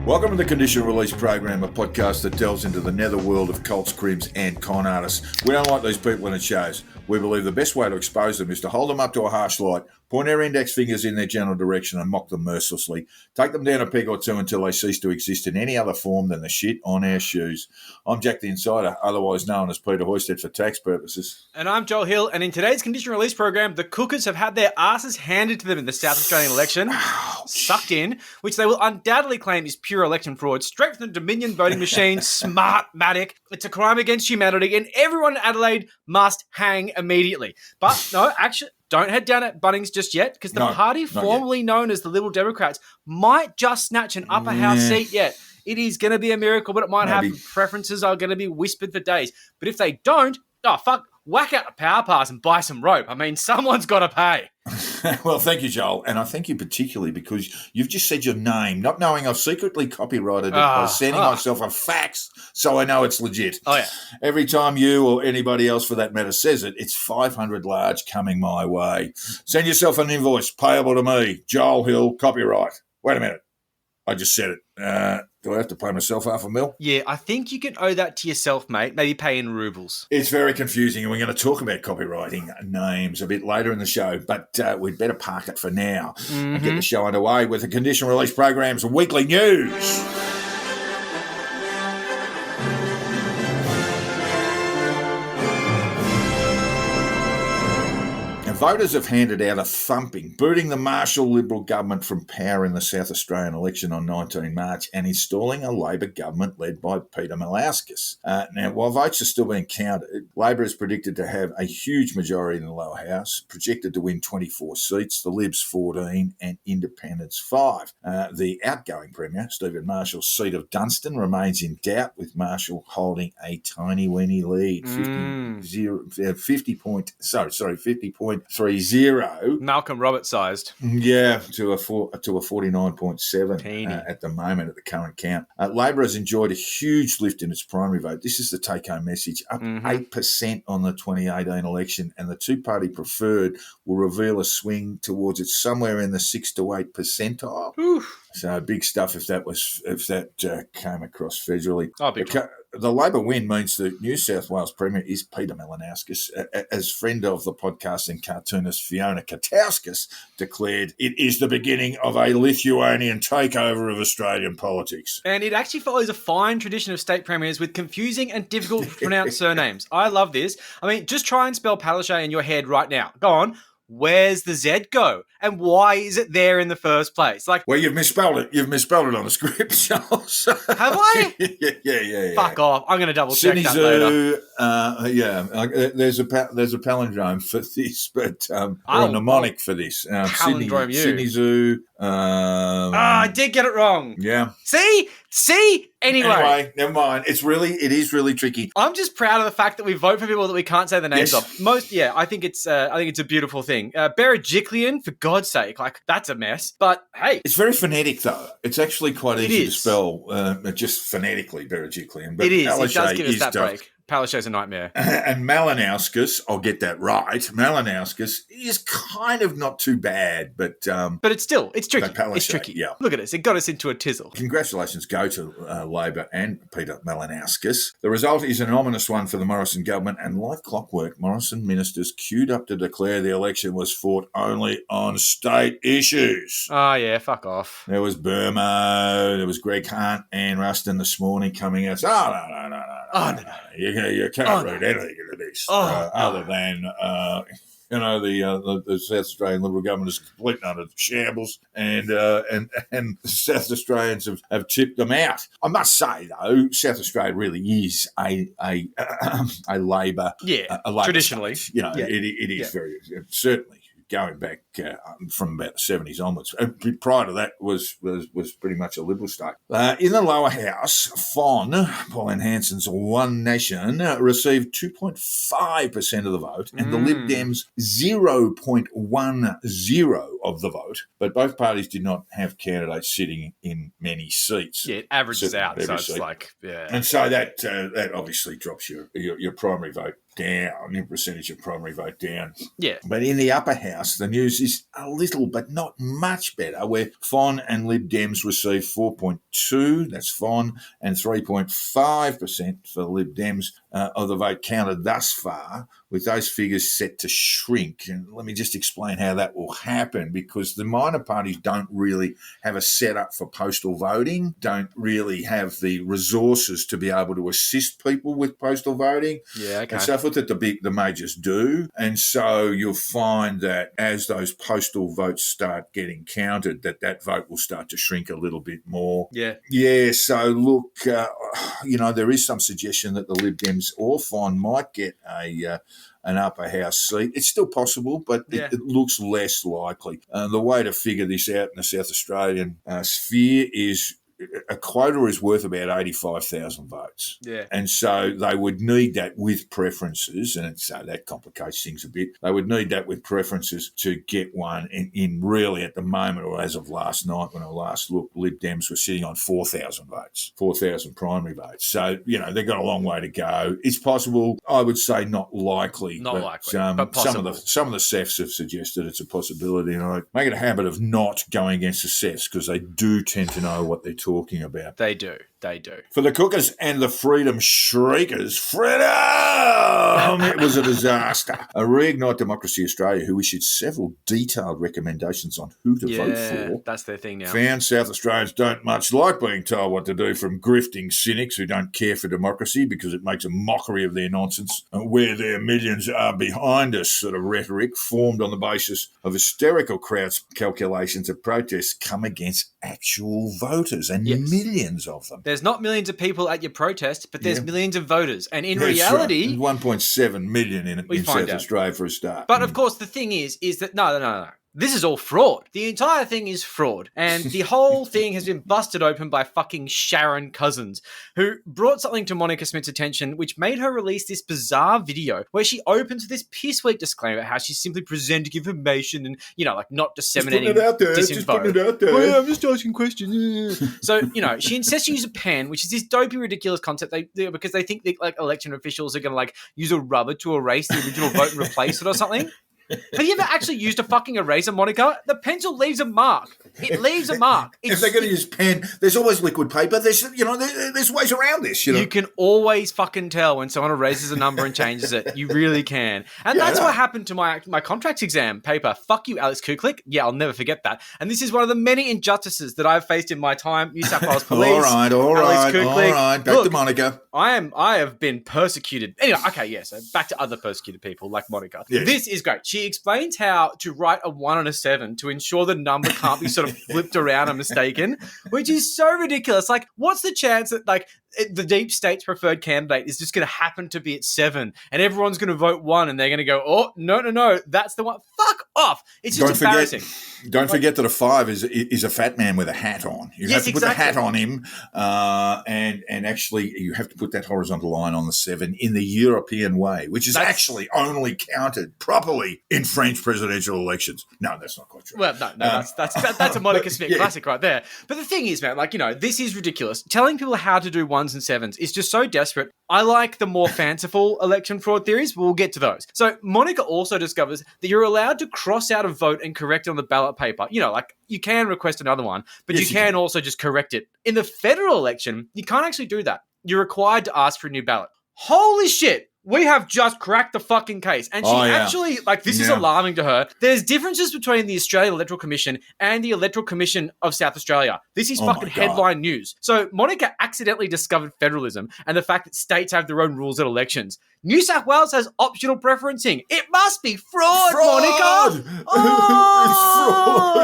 Welcome to the Conditional Release Program, a podcast that delves into the netherworld of cults, crims and con artists. We don't like these people in it shows. We believe the best way to expose them is to hold them up to a harsh light, point our index fingers in their general direction and mock them mercilessly. Take them down a peg or two until they cease to exist in any other form than the shit on our shoes. I'm Jack the Insider, otherwise known as Peter Hoisted for tax purposes. And I'm Joel Hill, and in today's Conditional Release Program, the Cookers have had their asses handed to them in the South Australian election, sucked in, which they will undoubtedly claim is pure election fraud, straight from the Dominion voting machine, Smartmatic. It's a crime against humanity, and everyone in Adelaide must hang immediately. But no, actually, don't head down at Bunnings just yet, because the party formerly known as the Liberal Democrats might just snatch an upper house seat yet. It is going to be a miracle, but it might happen. Preferences are going to be whispered for days. But if they don't, whack out a power pass and buy some rope. I mean, someone's got to pay. Well, thank you, Joel. And I thank you particularly because you've just said your name, not knowing I've secretly copyrighted it by sending myself a fax so I know it's legit. Oh, yeah. Every time you or anybody else for that matter says it, it's 500 large coming my way. Send yourself an invoice payable to me, Joel Hill, copyright. Wait a minute. I just said it. Do I have to pay myself $500,000? Yeah, I think you can owe that to yourself, mate. Maybe pay in rubles. It's very confusing, and we're going to talk about copywriting names a bit later in the show, but we'd better park it for now and get the show underway with the Conditional Release Program's weekly news. Voters have handed out a thumping, booting the Marshall Liberal government from power in the South Australian election on 19 March and installing a Labor government led by Peter Malinauskas. Now, while votes are still being counted, Labor is predicted to have a huge majority in the lower house, projected to win 24 seats, the Libs 14 and Independents 5. The outgoing Premier, Stephen Marshall's seat of Dunstan, remains in doubt, with Marshall holding a tiny-weeny lead, 50.30. Malcolm Roberts sized. Yeah, to a 49.7 at the moment at the current count. Labor has enjoyed a huge lift in its primary vote. This is the take-home message, up 8% on the 2018 election, and the two-party preferred will reveal a swing towards it somewhere in the 6 to 8 percentile. Oof. So big stuff if that came across federally. Oh, big time. The Labor win means the New South Wales Premier is Peter Malinauskas. As friend of the podcast and cartoonist Fiona Katauskas declared, it is the beginning of a Lithuanian takeover of Australian politics. And it actually follows a fine tradition of state premiers with confusing and difficult to pronounce surnames. I love this. I mean, just try and spell Palaszczuk in your head right now. Go on. Where's the Z go? And why is it there in the first place? Well, you've misspelled it. You've misspelled it on the script, Charles. Have I? Yeah. Fuck off. I'm going to double check that later. There's a palindrome for this, but or a mnemonic for this. Palindrome Sydney Zoo. I did get it wrong. Yeah. See? Anyway, never mind. It is really tricky. I'm just proud of the fact that we vote for people that we can't say the names of. I think it's a beautiful thing. Berejiklian, for God's sake, that's a mess. But hey, it's very phonetic though. It's actually quite easy to spell, just phonetically, Berejiklian. But it is. It does give us that break. Palaszczuk's a nightmare. And Malinauskas, I'll get that right. Malinauskas is kind of not too bad, but it's tricky. It's tricky. Yeah. Look at us. It got us into a tizzle. Congratulations go to Labor and Peter Malinauskas. The result is an ominous one for the Morrison government, and like clockwork, Morrison ministers queued up to declare the election was fought only on state issues. Oh, yeah, fuck off. There was Burma, there was Greg Hunt and Ruston this morning coming out. No. You can't read anything into this other than the South Australian Liberal government is completely under shambles, and the South Australians have tipped them out. I must say though, South Australia really is a Labor, a Labor traditionally, state. It is very certainly. Going back from about the 70s onwards. Prior to that was pretty much a Liberal state. In the lower house, Pauline Hanson's One Nation, received 2.5% of the vote, and the Lib Dems 0.10 of the vote. But both parties did not have candidates sitting in many seats. Yeah, it averages out, so it's And so that obviously drops your primary vote down, in percentage of primary vote down. Yeah. But in the upper house, the News figures is a little, but not much better, where FON and Lib Dems received 4.2, that's FON, and 3.5% for Lib Dems of the vote counted thus far, with those figures set to shrink. And let me just explain how that will happen, because the minor parties don't really have a setup for postal voting, don't really have the resources to be able to assist people with postal voting, and so forth, that the majors do. And so you'll find that as those postal votes start getting counted, that vote will start to shrink a little bit more. Yeah, so look, there is some suggestion that the Lib Dems or FON might get an upper house seat. It's still possible, but it looks less likely. The way to figure this out in the South Australian sphere is a quota is worth about 85,000 votes. Yeah. And so they would need that with preferences, and so that complicates things a bit. They would need that with preferences to get one in really at the moment, or as of last night when I last looked, Lib Dems were sitting on 4,000 votes, 4,000 primary votes. So, they've got a long way to go. It's possible. I would say not likely. But possible. Some of the SEFs have suggested it's a possibility, and I make it a habit of not going against the SEFs because they do tend to know what they're talking about. They do. For the cookers and the freedom shriekers, freedom! It was a disaster. A Reignite Democracy Australia, who issued several detailed recommendations on who to vote for, that's their thing now, found South Australians don't much like being told what to do from grifting cynics who don't care for democracy because it makes a mockery of their nonsense and where their millions are behind us sort of rhetoric formed on the basis of hysterical crowd calculations of protests come against actual voters and millions of them. There's not millions of people at your protest, but there's millions of voters. And in reality... Right. 1.7 million in South Australia for a start. But of course, the thing is that no. This is all fraud. The entire thing is fraud. And the whole thing has been busted open by fucking Sharon Cousins, who brought something to Monica Smith's attention, which made her release this bizarre video where she opens with this piss-weak disclaimer how she's simply presenting information and, not disseminating disinfo. Just putting it out there. Oh, yeah, I'm just asking questions. So, she insists you use a pen, which is this dopey, ridiculous concept because they think that, election officials are going to, use a rubber to erase the original vote and replace it or something. Have you ever actually used a fucking eraser, Monica? The pencil leaves a mark. It leaves a mark. If they're going to use pen, there's always liquid paper. There's ways around this. You can always fucking tell when someone erases a number and changes it. You really can. And that's what happened to my contracts exam paper. Fuck you, Alex Kuklik. Yeah, I'll never forget that. And this is one of the many injustices that I've faced in my time. New South Wales Police. All right. Back to Monica. I have been persecuted. Anyway, okay, so back to other persecuted people like Monica. Yes. This is great. She explains how to write a 1 and a 7 to ensure the number can't be sort of flipped around and mistaken, which is so ridiculous. Like, what's the chance that, the deep state's preferred candidate is just going to happen to be at 7 and everyone's going to vote 1 and they're going to go, oh, no, that's the one. Fuck off. It's just embarrassing. Don't forget that a 5 is a fat man with a hat on. You have to put a hat on him and actually you have to put that horizontal line on the 7 in the European way, which is actually only counted properly in French presidential elections. No, that's not quite true. Well, no, that's a Monica Smith classic right there. But the thing is, man, this is ridiculous. Telling people how to do 1s and 7s is just so desperate. I like the more fanciful election fraud theories, but we'll get to those. So Monica also discovers that you're allowed to cross out a vote and correct it on the ballot paper. You can request another one, but you can also just correct it. In the federal election, you can't actually do that. You're required to ask for a new ballot. Holy shit! We have just cracked the fucking case. And she actually, this is alarming to her. There's differences between the Australian Electoral Commission and the Electoral Commission of South Australia. This is fucking headline news. So Monica accidentally discovered federalism and the fact that states have their own rules at elections. New South Wales has optional preferencing. It must be fraud, Monica. It's fraud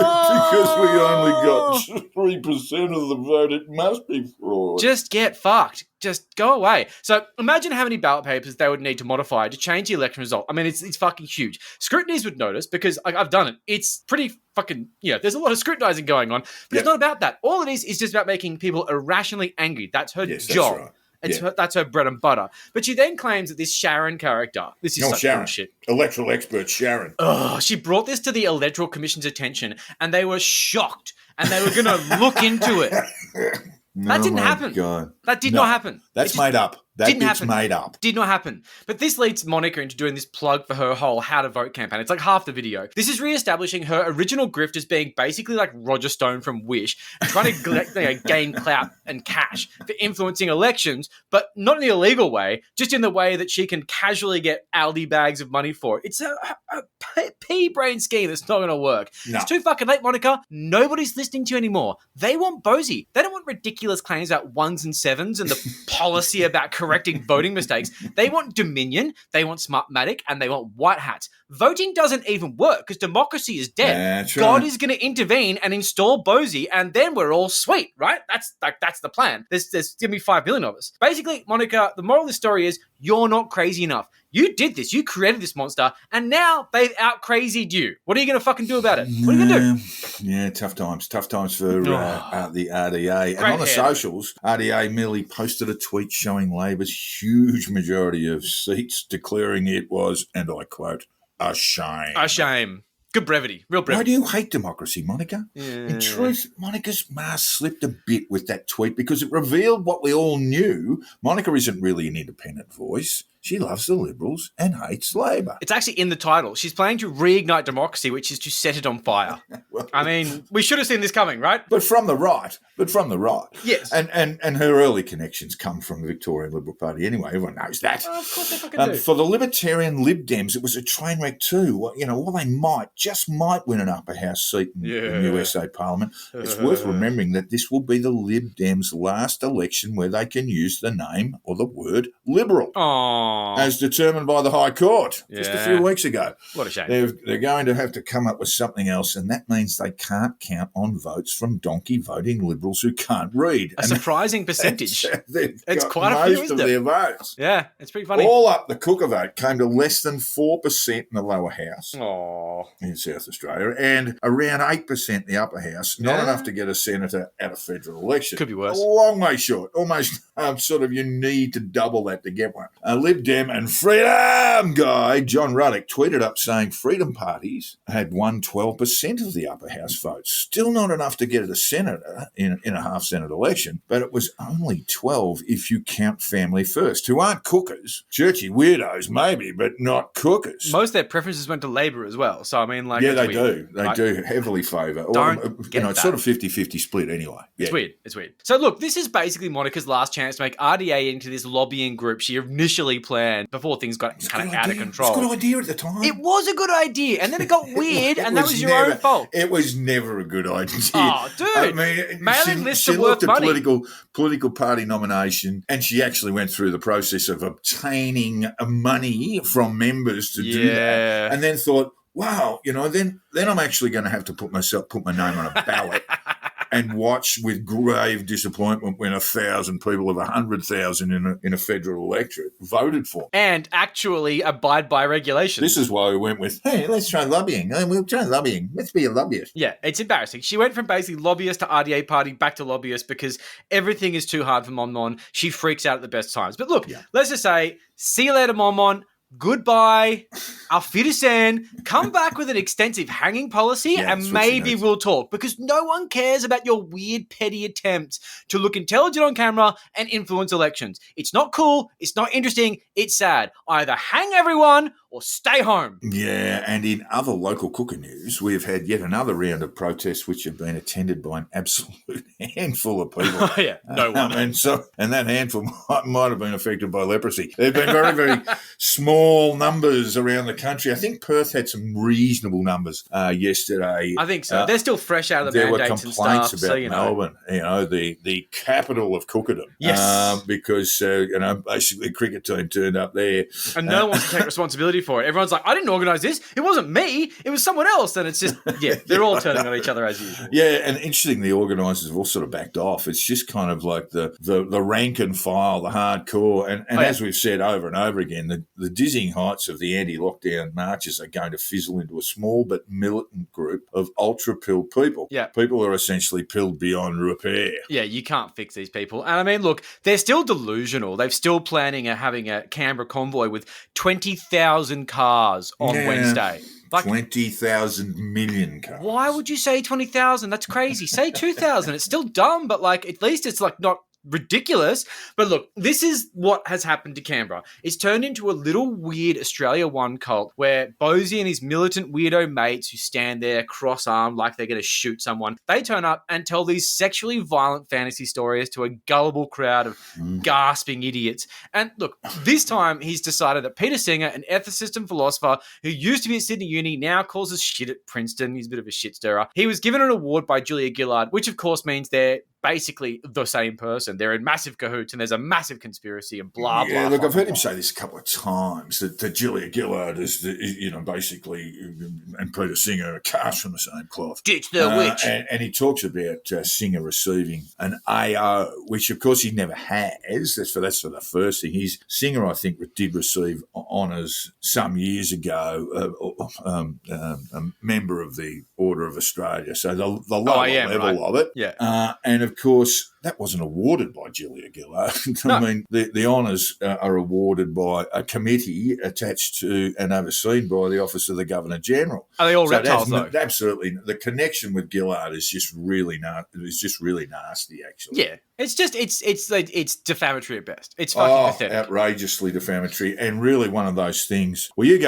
because we only got 3% of the vote. It must be fraud. Just get fucked. Just go away. So imagine how many ballot papers they would need to modify to change the election result. I mean, it's fucking huge. Scrutineers would notice because I've done it. It's pretty fucking, there's a lot of scrutinizing going on, but it's not about that. All it is just about making people irrationally angry. That's her job. That's right. That's her bread and butter. But she then claims that this Sharon character, this is such bullshit. Electoral expert Sharon. She brought this to the Electoral Commission's attention and they were shocked and they were going to look into it. That didn't happen. God. That did not happen. That's made up. That bit's made up. Did not happen. But this leads Monica into doing this plug for her whole how to vote campaign. It's like half the video. This is reestablishing her original grift as being basically like Roger Stone from Wish, trying to gain clout and cash for influencing elections, but not in the illegal way, just in the way that she can casually get Aldi bags of money for it. It's a pea-brain scheme that's not going to work. No. It's too fucking late, Monica. Nobody's listening to you anymore. They want Bosi. They don't want ridiculous claims about 1s and 7s and the policy about correcting voting mistakes. They want Dominion, they want Smartmatic, and they want white hats. Voting doesn't even work because democracy is dead. That's God right. is going to intervene and install Bosi, and then we're all sweet, right? That's the plan. There's going to be 5 billion of us. Basically, Monica, the moral of the story is you're not crazy enough. You did this. You created this monster, and now they've out-crazied you. What are you going to fucking do about it? What are you going to do? Yeah, tough times. Tough times for the RDA. And on the socials, RDA merely posted a tweet showing Labor's huge majority of seats, declaring it was, and I quote, a shame. A shame. Good brevity. Real brevity. Why do you hate democracy, Monica? Yeah. In truth, Monica's mask slipped a bit with that tweet because it revealed what we all knew. Monica isn't really an independent voice. She loves the Liberals and hates Labor. It's actually in the title. She's planning to reignite democracy, which is to set it on fire. Well, I mean, we should have seen this coming, right? But from the right. Yes. And her early connections come from the Victorian Liberal Party anyway. Everyone knows that. Oh, of course they fucking do. For the Libertarian Lib Dems, it was a train wreck too. Well, they just might win an upper house seat in USA Parliament. It's worth remembering that this will be the Lib Dems' last election where they can use the name or the word Liberal. Aww. As determined by the High Court just a few weeks ago. What a shame. They're going to have to come up with something else, and that means they can't count on votes from donkey voting Liberals who can't read. A surprising percentage. It's quite a few, isn't it? Their votes. Yeah, it's pretty funny. All up, the Cooker vote came to less than 4% in the lower house in South Australia and around 8% in the upper house. Not enough to get a senator at a federal election. Could be worse. A long way short. Almost you need to double that to get one. Lib Dem and Freedom guy John Ruddock tweeted up saying Freedom parties had won 12% of the upper house votes. Still not enough to get a senator in a half-Senate election, but it was only 12 if you count Family First, who aren't cookers. Churchy weirdos, maybe, but not cookers. Most of their preferences went to Labor as well. So, I mean, yeah, they do. They do heavily favour. It's sort of 50-50 split anyway. Yeah. It's weird. So, look, this is basically Monica's last chance to make RDA into this lobbying group she initially planned before things got kind of out of control. It was a good idea at the time. It was a good idea, and then it got weird, and that was your own fault. It was never a good idea. Oh, dude. I mean, mailing lists are she worth money. looked at political party nomination, and she actually went through the process of obtaining money from members to do that, and then thought, wow, then I'm actually going to have to put my name on a ballot. And watch with grave disappointment when 1,000 people of 100,000 in a federal electorate voted for. And actually abide by regulations. This is why we went with, hey, let's try lobbying. We'll try lobbying. Let's be a lobbyist. Yeah, it's embarrassing. She went from basically lobbyist to RDA party back to lobbyist because everything is too hard for Mon Mon. She freaks out at the best times. But look, let's just say, see you later, Mon Mon. Goodbye. Auf Wiedersehen. Come back with an extensive hanging policy and maybe we'll talk, because no one cares about your weird, petty attempts to look intelligent on camera and influence elections. It's not cool. It's not interesting. It's sad. Either hang everyone or stay home. Yeah, and in other local cooker news, we have had yet another round of protests which have been attended by an absolute handful of people. Oh, yeah, no one. And that handful might have been affected by leprosy. There have been very, very small numbers around the country. I think Perth had some reasonable numbers yesterday. I think so. They're still fresh out of the mandates and stuff. There were complaints about Melbourne, the capital of cookerdom. Yes. Because, basically the cricket team turned up there. And no one wants to take responsibility for it. Everyone's like, I didn't organise this. It wasn't me. It was someone else. And it's just, they're all turning on each other as usual. Yeah, and interesting, the organisers have all sort of backed off. It's just kind of like the rank and file, the hardcore. And as we've said over and over again, the dizzying heights of the anti-lockdown marches are going to fizzle into a small but militant group of ultra-pilled people. Yeah. People are essentially pilled beyond repair. Yeah, you can't fix these people. And I mean, look, they're still delusional. They're still planning on having a Canberra convoy with 20,000 cars on Wednesday. 20,000 million cars. Why would you say 20,000? That's crazy. Say 2,000. It's still dumb, but at least it's not ridiculous. But look, this is what has happened to Canberra. It's turned into a little weird Australia One cult where Bosi and his militant weirdo mates who stand there cross-armed like they're going to shoot someone, they turn up and tell these sexually violent fantasy stories to a gullible crowd of gasping idiots. And look, this time he's decided that Peter Singer, an ethicist and philosopher who used to be at Sydney Uni, now calls us shit at Princeton. He's a bit of a shit stirrer. He was given an award by Julia Gillard, which of course means they're basically the same person. They're in massive cahoots and there's a massive conspiracy and blah, blah. Yeah, look, I've heard him say this a couple of times that Julia Gillard is, basically, and Peter Singer are cast from the same cloth. Ditch the witch. And he talks about Singer receiving an AO, which of course he never has. That's for the first thing. Singer, I think, did receive honours some years ago, a member of the Order of Australia. So the lower level of it. Yeah. And of course, that wasn't awarded by Julia Gillard. I mean, the honours are awarded by a committee attached to and overseen by the Office of the Governor-General. Are they all reptiles, though? Absolutely. The connection with Gillard is just really nasty, actually. Yeah. It's defamatory at best. It's fucking pathetic. Outrageously defamatory, and really one of those things. Well, you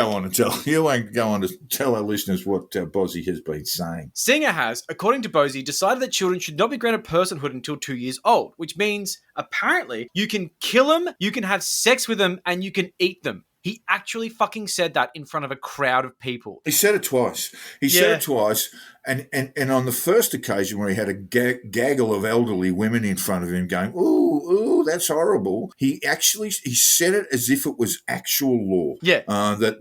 won't go on to tell our listeners what Bosi has been saying. Singer has, according to Bosi, decided that children should not be granted personhood until 2 years old, which means apparently you can kill them, you can have sex with them, and you can eat them. He actually fucking said that in front of a crowd of people. He said it twice. And on the first occasion where he had a gaggle of elderly women in front of him going, ooh, that's horrible, he said it as if it was actual law. Yeah. That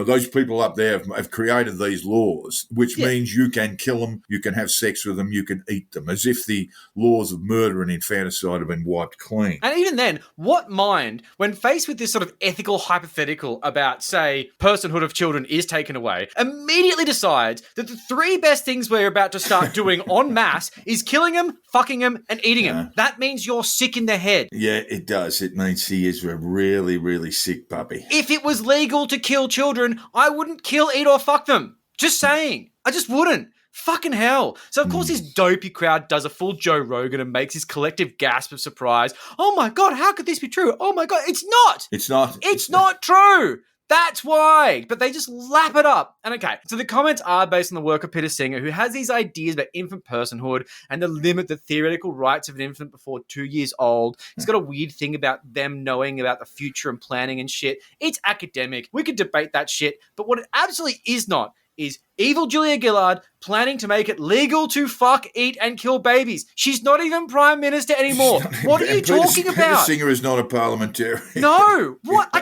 those people up there have created these laws, which means you can kill them, you can have sex with them, you can eat them, as if the laws of murder and infanticide have been wiped clean. And even then, what mind, when faced with this sort of ethical hypothetical about, say, personhood of children is taken away, immediately decides that the three best things we're about to start doing en masse is killing them, fucking them, and eating them. That means you're sick in the head. Yeah, it does. It means he is a really, really sick puppy. If it was legal to kill children, I wouldn't kill, eat, or fuck them. Just saying. I just wouldn't. Fucking hell. So, of course, this dopey crowd does a full Joe Rogan and makes his collective gasp of surprise. Oh, my God, how could this be true? Oh, my God, it's not. It's not. It's not true. That's why. But they just lap it up. And okay, so the comments are based on the work of Peter Singer, who has these ideas about infant personhood and the limit the theoretical rights of an infant before 2 years old. He's got a weird thing about them knowing about the future and planning and shit. It's academic. We could debate that shit. But what it absolutely is not is evil Julia Gillard planning to make it legal to fuck, eat, and kill babies. She's not even Prime Minister anymore. What are you talking about? Peter Singer is not a parliamentarian. No. What?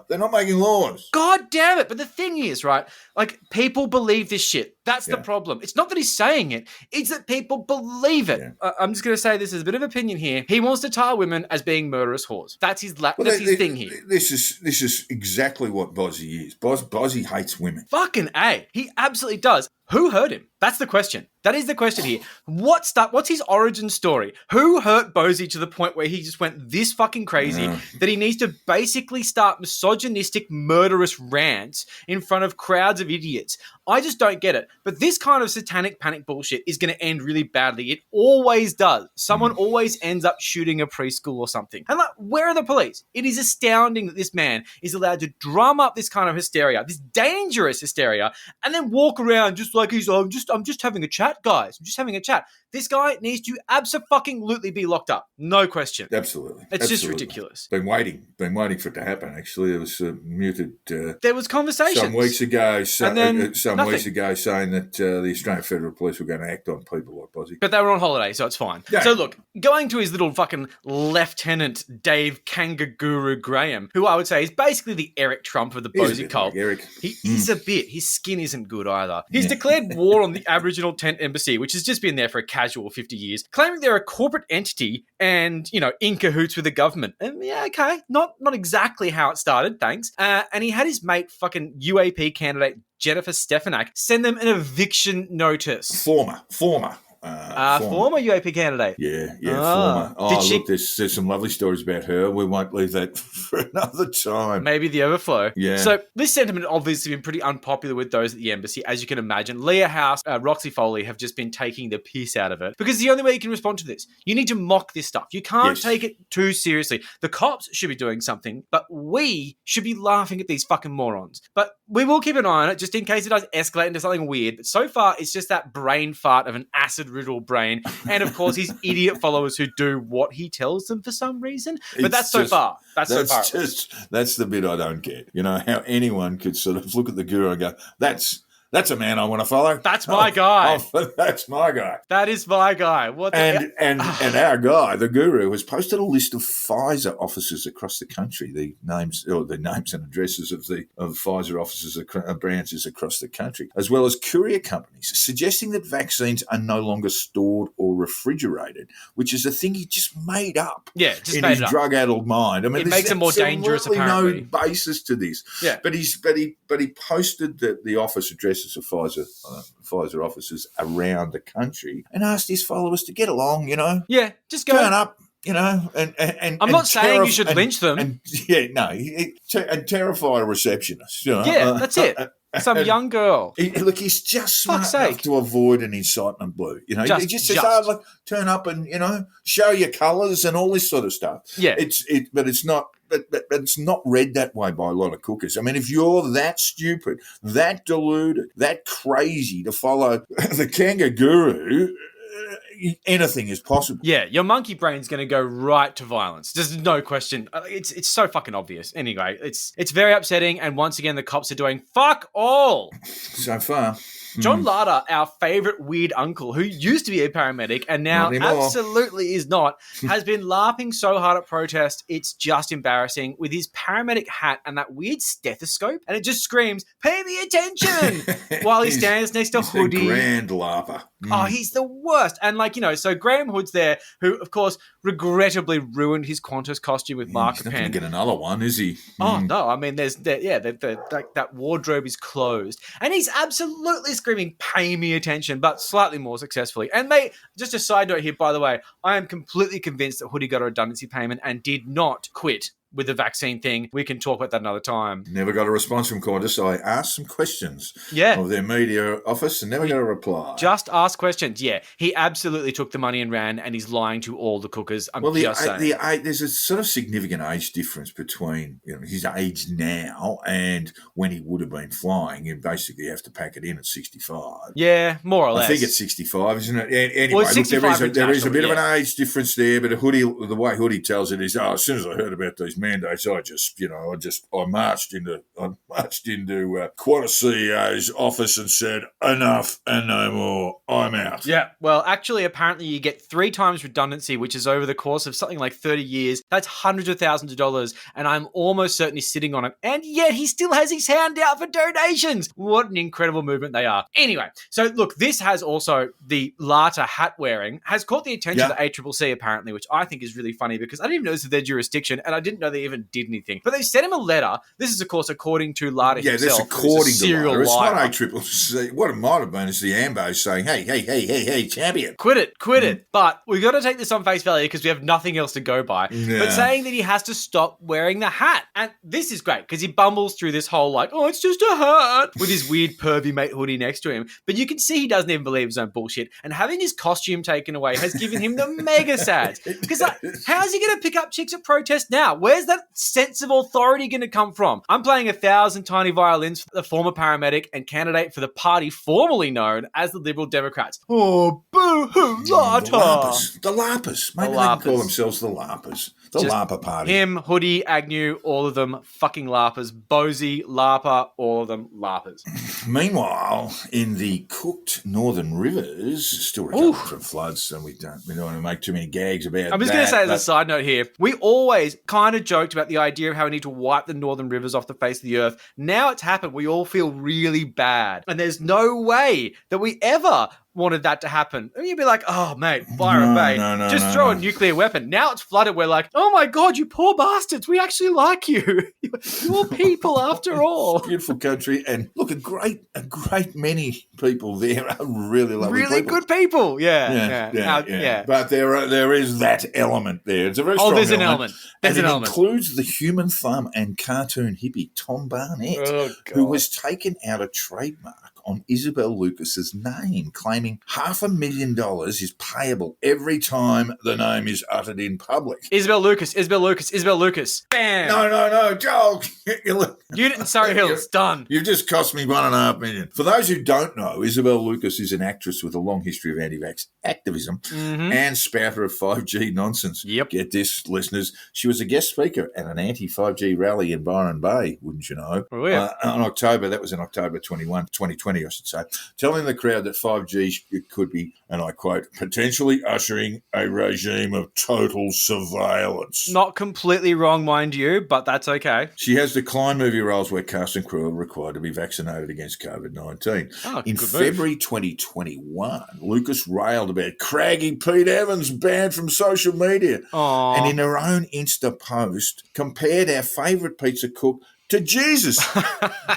They're not making laws. God damn it. But the thing is, right, like, people believe this shit. That's the problem. It's not that he's saying it. It's that people believe it. Yeah. I'm just going to say this is a bit of opinion here. He wants to tar women as being murderous whores. That's his thing here. This is exactly what Bosi is. Bosi hates women. Fucking A. He absolutely does. Who hurt him? That's the question. That is the question here. What's his origin story? Who hurt Bosi to the point where he just went this fucking crazy that he needs to basically start misogynistic, murderous rants in front of crowds of idiots? I just don't get it. But this kind of satanic panic bullshit is going to end really badly. It always does. Someone always ends up shooting a preschool or something. And like, where are the police? It is astounding that this man is allowed to drum up this kind of hysteria, this dangerous hysteria, and then walk around just like he's, I'm just having a chat, guys. I'm just having a chat. This guy needs to abso-fucking-lutely be locked up. No question. Absolutely. It's just ridiculous. Been waiting for it to happen, actually. It was muted. There was conversations. Some weeks ago saying that the Australian Federal Police were going to act on people like Bosi. But they were on holiday, so it's fine. Yeah. So look, going to his little fucking Lieutenant Dave Kangaguru Graham, who I would say is basically the Eric Trump of the Bosi cult. Like Eric. He's a bit. His skin isn't good either. He's declared war on the Aboriginal Tent Embassy, which has just been there for a casual 50 years, claiming they're a corporate entity and, in cahoots with the government. And yeah, okay, not exactly how it started, thanks. And he had his mate, fucking UAP candidate Jennifer Stefanak, send them an eviction notice. Former Former UAP candidate. Yeah, Ah. former. Oh, look, there's some lovely stories about her. We won't leave that for another time. Maybe the overflow. Yeah. So this sentiment obviously been pretty unpopular with those at the embassy, as you can imagine. Leah House, Roxy Foley have just been taking the piss out of it because the only way you can respond to this, you need to mock this stuff. You can't take it too seriously. The cops should be doing something, but we should be laughing at these fucking morons. But we will keep an eye on it just in case it does escalate into something weird. But so far, it's just that brain fart of an acid-riddled brain. And of course, his idiot followers who do what he tells them for some reason. But that's so far. That's the bit I don't get. You know, how anyone could sort of look at the guru and go, that's a man I want to follow. That's my guy. That's my guy. That is my guy. And our guy, the guru, has posted a list of Pfizer offices across the country. The names and addresses of Pfizer offices, branches across the country, as well as courier companies, suggesting that vaccines are no longer stored or refrigerated, which is a thing he just made up. Yeah, just in made his it up. drug-addled mind. I mean, it makes it more dangerous. Apparently, no basis to this. Yeah, but he posted the office addresses of Pfizer offices around the country and asked his followers to get along, you know. Yeah, just go. Turn up, you know, and I'm not saying you should lynch them. And terrify a receptionist, you know. Yeah, that's it. Some young girl. He's just smart enough to avoid an incitement blue. You know, he just says, look, turn up and, you know, show your colours and all this sort of stuff. Yeah. But it's not. But it's not read that way by a lot of cookers. I mean, if you're that stupid, that deluded, that crazy to follow the kangaroo, anything is possible. Yeah, your monkey brain's going to go right to violence. There's no question. It's so fucking obvious. Anyway, it's very upsetting. And once again, the cops are doing fuck all. So far. John Larder, our favourite weird uncle, who used to be a paramedic and now absolutely is not, has been laughing so hard at protest, it's just embarrassing, with his paramedic hat and that weird stethoscope, and it just screams, "Pay me attention!" while he stands next to Hoodie. A grand laugher. Oh, he's the worst. And so Graham Hood's there, who, of course, regrettably ruined his Qantas costume with marker pen. He's not going to get another one, is he? Oh, no. I mean, that wardrobe is closed. And he's absolutely screaming, "Pay me attention," but slightly more successfully. And mate, just a side note here, by the way, I am completely convinced that Hoodie got a redundancy payment and did not quit with the vaccine thing. We can talk about that another time. Never got a response from Qantas, so I asked some questions of their media office and never got a reply. Just ask questions. Yeah, he absolutely took the money and ran, and he's lying to all the cookers. Saying. There's a sort of significant age difference between his age now and when he would have been flying. You basically have to pack it in at 65. Yeah, more or less. I think it's 65, isn't it? Anyway, well, there is a bit of an age difference there, but the way Hoodie tells it is, as soon as I heard about these mandates, I marched into Qantas CEO's office and said, "Enough and no more. I'm out." Yeah. Well, actually, apparently you get 3 times redundancy, which is over the course of something like 30 years. That's hundreds of thousands of dollars, and I'm almost certainly sitting on it. And yet he still has his hand out for donations. What an incredible movement they are. Anyway, so look, this has also the Lata hat wearing has caught the attention of the ACCC apparently, which I think is really funny because I didn't even know this is their jurisdiction, and I didn't know they even did anything. But they sent him a letter. This is, of course, according to Lata himself. Yeah, that's according to Lata. It's not ACCC. What it might have been is the AMBO saying, hey, champion. Quit it. But we've got to take this on face value because we have nothing else to go by. Yeah. But saying that he has to stop wearing the hat. And this is great because he bumbles through this whole it's just a hat with his weird pervy mate Hoodie next to him. But you can see he doesn't even believe his own bullshit. And having his costume taken away has given him the mega sads. Because how's he going to pick up chicks at protest now? Where's that sense of authority going to come from? I'm playing 1,000 tiny violins for the former paramedic and candidate for the party formerly known as the Liberal Democrats. Oh, boo-hoo, Lata. The Larpers. Maybe they can call themselves the Larpers. The Larper party. Him, Hoodie, Agnew, all of them fucking Larpers. Bosi, Larper, all of them Larpers. Meanwhile, in the cooked northern rivers, still recovering from floods, and we don't want to make too many gags about that. I'm just going to say as a side note here, we always kind of joked about the idea of how we need to wipe the northern rivers off the face of the earth. Now it's happened. We all feel really bad. And there's no way that we ever wanted that to happen. And you'd be like, oh, mate, Byron Bay, just throw a nuclear weapon. Now it's flooded. We're like, oh my God, you poor bastards. We actually like you. You're people after all. Beautiful country. And look, a great many people there are really lovely people. Really good people. Yeah. But there is that element there. It's a very strong there's an element. There's an element. It includes the human thumb and cartoon hippie Tom Barnett, who was taken out a trademark on Isabel Lucas's name, claiming $500,000 is payable every time the name is uttered in public. Isabel Lucas. Bam! No, Joel. You didn't Surrey Hills. Done. You've just cost me $1.5 million. For those who don't know, Isabel Lucas is an actress with a long history of anti-vax activism and spouter of 5G nonsense. Yep. Get this, listeners. She was a guest speaker at an anti-5G rally in Byron Bay, wouldn't you know? Oh, yeah. That was in October 2020, I should say, telling the crowd that 5G could be, and I quote, potentially ushering a regime of total surveillance. Not completely wrong, mind you, but that's okay. She has declined movie roles where cast and crew are required to be vaccinated against COVID-19. In February 2021, Lucas railed about craggy Pete Evans banned from social media. Aww. And in her own Insta post, compared our favourite pizza cook to Jesus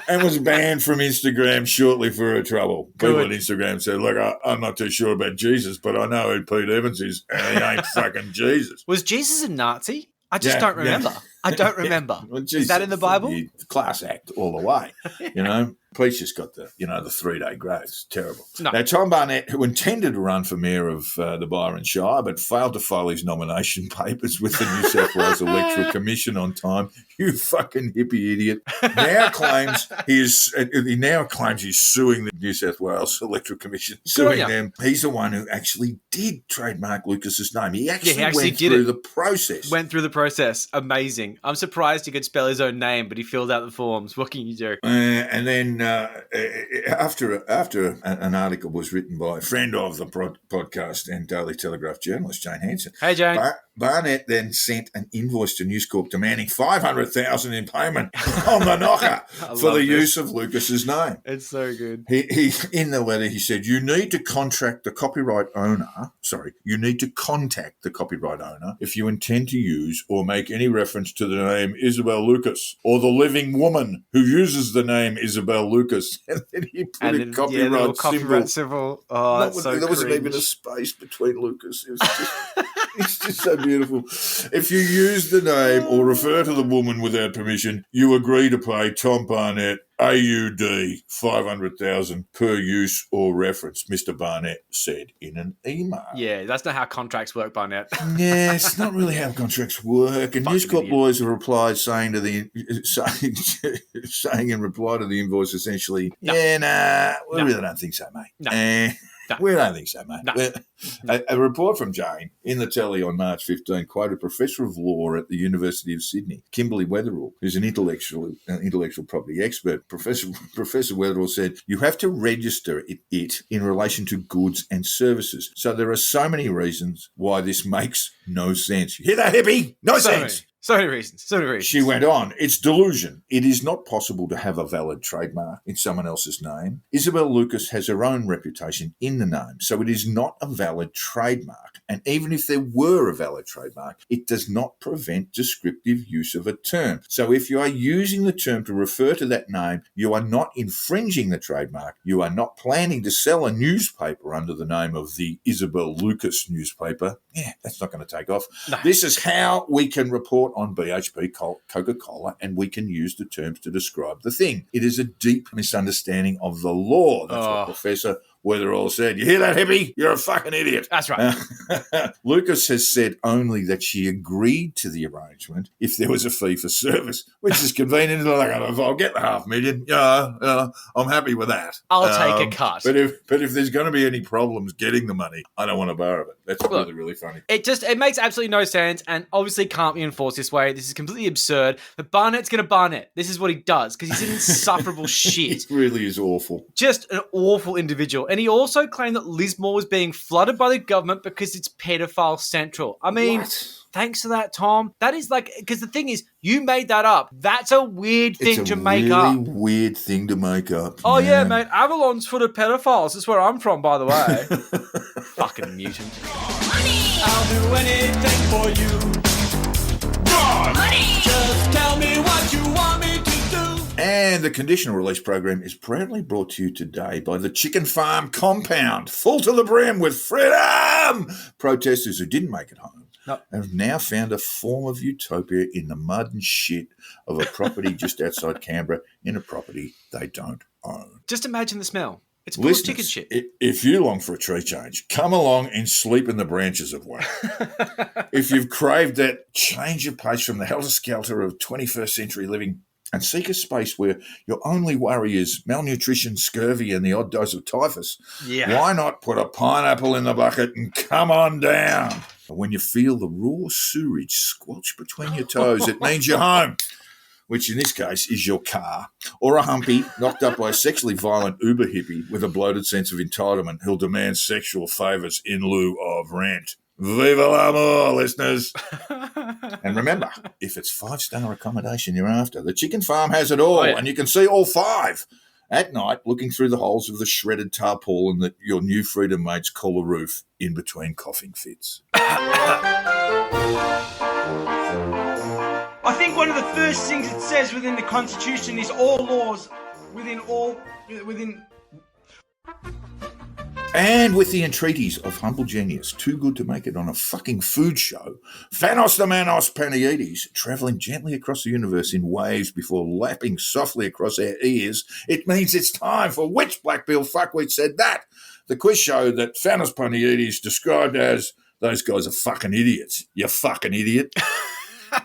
and was banned from Instagram shortly for her trouble. People on Instagram said, look, I'm not too sure about Jesus, but I know who Pete Evans is, and he ain't fucking Jesus. Was Jesus a Nazi? I just don't remember. I don't remember. Well, is that in the Bible? Class act all the way, you know. Pete's just got the 3-day grace. Terrible. No. Now, Tom Barnett, who intended to run for mayor of the Byron Shire, but failed to file his nomination papers with the New South Wales Electoral Commission on time, you fucking hippie idiot, now claims he's suing the New South Wales Electoral Commission, suing them. He's the one who actually did trademark Lucas's name. He actually went through the process. Went through the process. Amazing. I'm surprised he could spell his own name, but he filled out the forms. What can you do? And then after an article was written by a friend of the podcast and Daily Telegraph journalist, Jane Hansen. Hey, Jane. Barnett then sent an invoice to News Corp demanding $500,000 in payment on the knocker for the use of Lucas's name. It's so good. He in the letter, he said, you need to contact the copyright owner if you intend to use or make any reference to the name Isabel Lucas or the living woman who uses the name Isabel Lucas. And then he put a copyright symbol. Oh, that's so there wasn't even a space between Lucas. It was just... It's just so beautiful. If you use the name or refer to the woman without permission, you agree to pay Tom Barnett AUD $500,000 per use or reference, Mr. Barnett said in an email. Yeah, that's not how contracts work, Barnett. Yeah, it's not really how contracts work. And News Corp boys have replied saying in reply to the invoice essentially, we really don't think so, mate. No. We don't think so, mate. No. A report from Jane in the telly on March 15 quoted Professor of Law at the University of Sydney, Kimberly Weatherall, who's an intellectual property expert. Professor Weatherall said, you have to register it in relation to goods and services. So there are so many reasons why this makes no sense. You hear that, hippie? No sense. So many reasons. She went on, it's delusion. It is not possible to have a valid trademark in someone else's name. Isabel Lucas has her own reputation in the name, so it is not a valid trademark. And even if there were a valid trademark, it does not prevent descriptive use of a term. So if you are using the term to refer to that name, you are not infringing the trademark. You are not planning to sell a newspaper under the name of the Isabel Lucas newspaper. Yeah, that's not going to take off. No. This is how we can report on BHP Coca-Cola, and we can use the terms to describe the thing. It is a deep misunderstanding of the law. That's what Professor Weatherall said. You hear that, hippie? You're a fucking idiot. That's right. Lucas has said only that she agreed to the arrangement if there was a fee for service, which is convenient. Like, I'll get the $500,000. I'm happy with that. I'll take a cut. But if there's going to be any problems getting the money, I don't want to borrow it. That's really, really funny. It makes absolutely no sense and obviously can't be enforced this way. This is completely absurd. But Barnett's going to Barnett. This is what he does because he's an insufferable shit. He really is awful. Just an awful individual. And And he also claimed that Lismore was being flooded by the government because it's pedophile central. I mean, thanks for that, Tom. That is like, because the thing is, you made that up. That's a weird thing to make up. It's a really weird thing to make up. Oh, yeah, mate. Avalon's full of pedophiles. That's where I'm from, by the way. Fucking mutant. Money! I'll do anything for you. Money! Just tell me what you want me to do. And the conditional release program is proudly brought to you today by the Chicken Farm Compound, full to the brim with freedom! Protesters who didn't make it home have now found a form of utopia in the mud and shit of a property just outside Canberra in a property they don't own. Just imagine the smell. It's full of chicken shit. If you long for a tree change, come along and sleep in the branches of one. If you've craved that change of pace from the helter-skelter of 21st century living and seek a space where your only worry is malnutrition, scurvy, and the odd dose of typhus, why not put a pineapple in the bucket and come on down? When you feel the raw sewage squelch between your toes, it means you're home, which in this case is your car, or a humpy knocked up by a sexually violent Uber hippie with a bloated sense of entitlement who'll demand sexual favours in lieu of rent. Viva l'amour, listeners. And remember, if it's 5-star accommodation you're after, the Chicken Farm has it all, and you can see all 5 at night looking through the holes of the shredded tarpaulin that your new freedom mates call a roof in between coughing fits. I think one of the first things it says within the Constitution is all laws within. And with the entreaties of humble genius, too good to make it on a fucking food show, Thanos the Manos Panaides, travelling gently across the universe in waves before lapping softly across our ears, it means it's time for Which Black Bill Fuckwit Said That? The quiz show that Thanos Panaides described as, those guys are fucking idiots. You fucking idiot.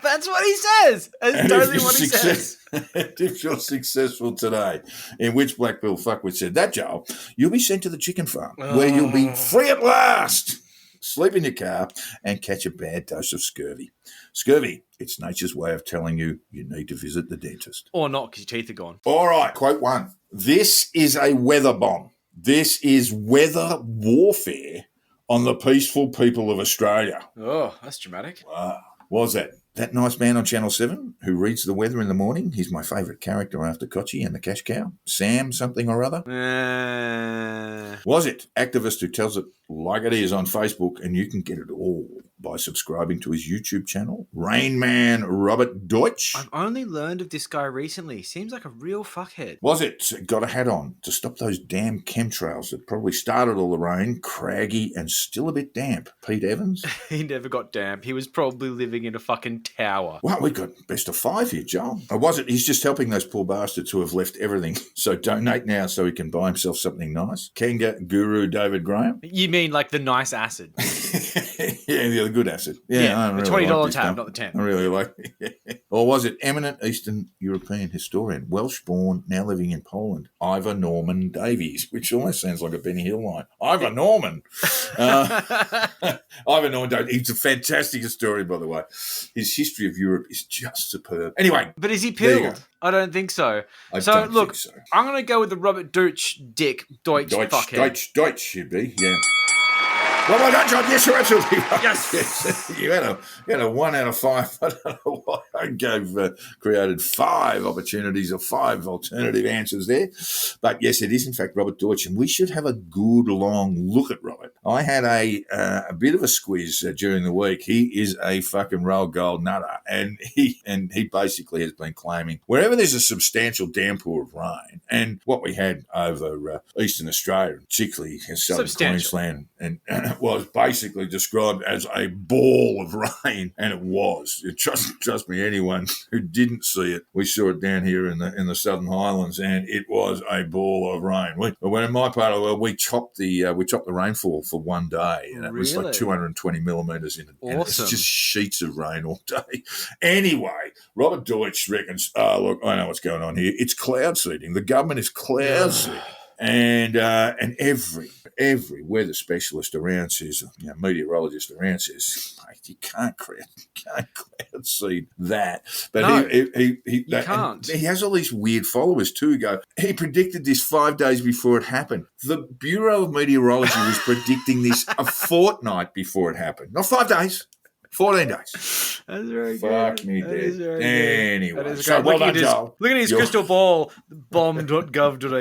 That's what he says. That's totally what he says. If you're successful today in Which Black Bill Fuckwit Said That, Joel, you'll be sent to the Chicken Farm where you'll be free at last. Sleep in your car and catch a bad dose of scurvy. Scurvy, it's nature's way of telling you you need to visit the dentist. Or not, because your teeth are gone. All right, quote 1. This is a weather bomb. This is weather warfare on the peaceful people of Australia. Oh, that's dramatic. Wow. What was that? That nice man on Channel 7 who reads the weather in the morning? He's my favourite character after Kochi and the cash cow. Sam something or other? Was it activist who tells it like it is on Facebook, and you can get it all by subscribing to his YouTube channel, Rain Man Robert Deutsch? I've only learned of this guy recently. Seems like a real fuckhead. Was it got a hat on to stop those damn chemtrails that probably started all the rain, craggy and still a bit damp? Pete Evans? He never got damp. He was probably living in a fucking tower. Well, we got best of 5 here, Joel. Or was it he's just helping those poor bastards who have left everything? So donate now so he can buy himself something nice. Kanga Guru David Graham? You mean like the nice acid? Yeah, the good acid. Yeah, I the really $20 like this tab, one. not the 10. I really like it. Or was it eminent Eastern European historian, Welsh-born, now living in Poland, Ivor Norman Davies, which almost sounds like a Benny Hill line. Ivor Norman. Ivor Norman Davies. He's a fantastic historian, by the way. His history of Europe is just superb. Anyway. But is he pilled? I don't think so. I don't think so. I'm going to go with the Robert Deutsch fuckhead. Deutsch should be, yeah. Well done, John. Yes, you're absolutely right. Yes. You had a 1 out of 5. I don't know why I created 5 opportunities or 5 alternative answers there. But yes, it is in fact Robert Deutsch, and we should have a good long look at Robert. I had a bit of a squeeze during the week. He is a fucking roll gold nutter, and he basically has been claiming wherever there's a substantial downpour of rain, and what we had over Eastern Australia, particularly in southern Queensland, and was basically described as a ball of rain, and it was. Trust me, anyone who didn't see it, we saw it down here in the Southern Highlands, and it was a ball of rain. When in my part of the world, we chopped the rainfall for one day, and it was like 220 millimetres in it. Awesome. And it's just sheets of rain all day. Anyway, Robert Deutsch reckons, look, I know what's going on here. It's cloud seeding. The government is cloud seeding. And every weather specialist around says, meteorologist around says, mate, you can't cloud seed that. But No, he you can't. he has all these weird followers too who go, he predicted this 5 days before it happened. The Bureau of Meteorology was predicting this a fortnight before it happened. Not 5 days. 14 days. That's very Fuck good. me That dead. is very good. Anyway, That is so great. well done, Joel. Look at his crystal ball, bomb.gov.au.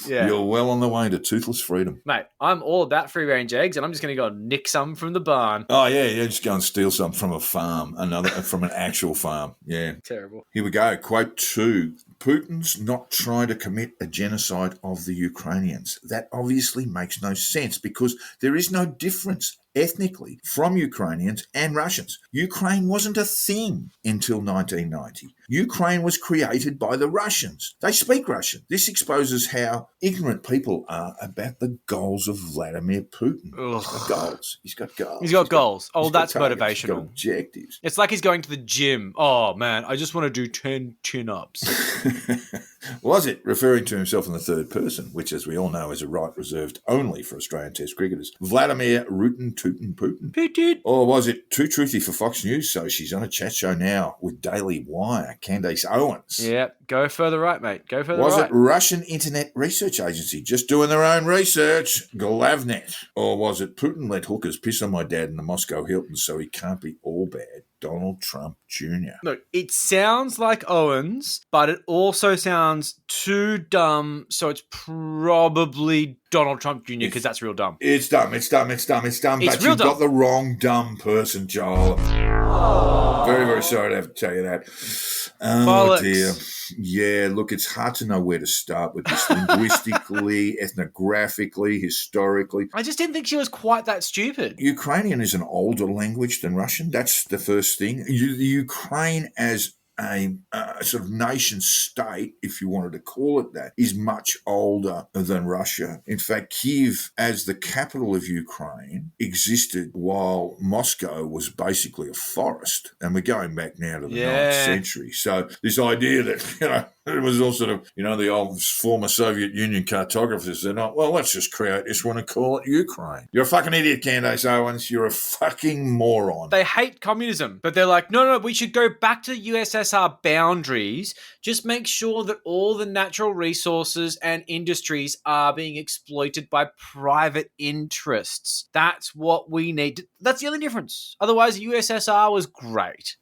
Yeah. You're well on the way to toothless freedom. Mate, I'm all about free range eggs, and I'm just going to go nick some from the barn. Oh, yeah, just go and steal some from a farm, from an actual farm. Yeah. Terrible. Here we go. Quote 2. Putin's not trying to commit a genocide of the Ukrainians. That obviously makes no sense because there is no difference ethnically from Ukrainians and Russians. Ukraine wasn't a thing until 1990. Ukraine was created by the Russians. They speak Russian. This exposes how ignorant people are about the goals of Vladimir Putin. He's got goals. He's got goals. He's got goals. Oh, he's got that's targets. motivational. He's got objectives. It's like he's going to the gym. Oh, man, I just want to do 10 chin-ups. Was it referring to himself in the third person, which, as we all know, is a right reserved only for Australian Test cricketers? Vladimir Rootin Tootin Putin. Or was it too truthy for Fox News? So she's on a chat show now with Daily Wire, Candace Owens. Yeah, go further right, mate. Go further Was right. it Russian Internet Research Agency just doing their own research? Glavnet. Or was it Putin let hookers piss on my dad in the Moscow Hilton so he can't be all bad? Donald Trump Jr. Look, it sounds like Owens, but it also sounds too dumb, so it's probably Donald Trump Jr. because that's real dumb. It's dumb. But you've got the wrong dumb person, Joel. Very, very sorry to have to tell you that. Oh, Bollocks. dear. Yeah, look, it's hard to know where to start with this linguistically, ethnographically, historically. I just didn't think she was quite that stupid. Ukrainian is an older language than Russian. That's the first thing. Ukraine as a sort of nation state, if you wanted to call it that, is much older than Russia. In fact, Kyiv, as the capital of Ukraine, existed while Moscow was basically a forest. And we're going back now to the 9th century. So this idea that, it was all sort of, the old former Soviet Union cartographers said, well, let's just create this one and call it Ukraine. You're a fucking idiot, Candace Owens. You're a fucking moron. They hate communism, but they're like, no, we should go back to USSR boundaries. Just make sure that all the natural resources and industries are being exploited by private interests. That's what we need. That's the only difference. Otherwise, USSR was great.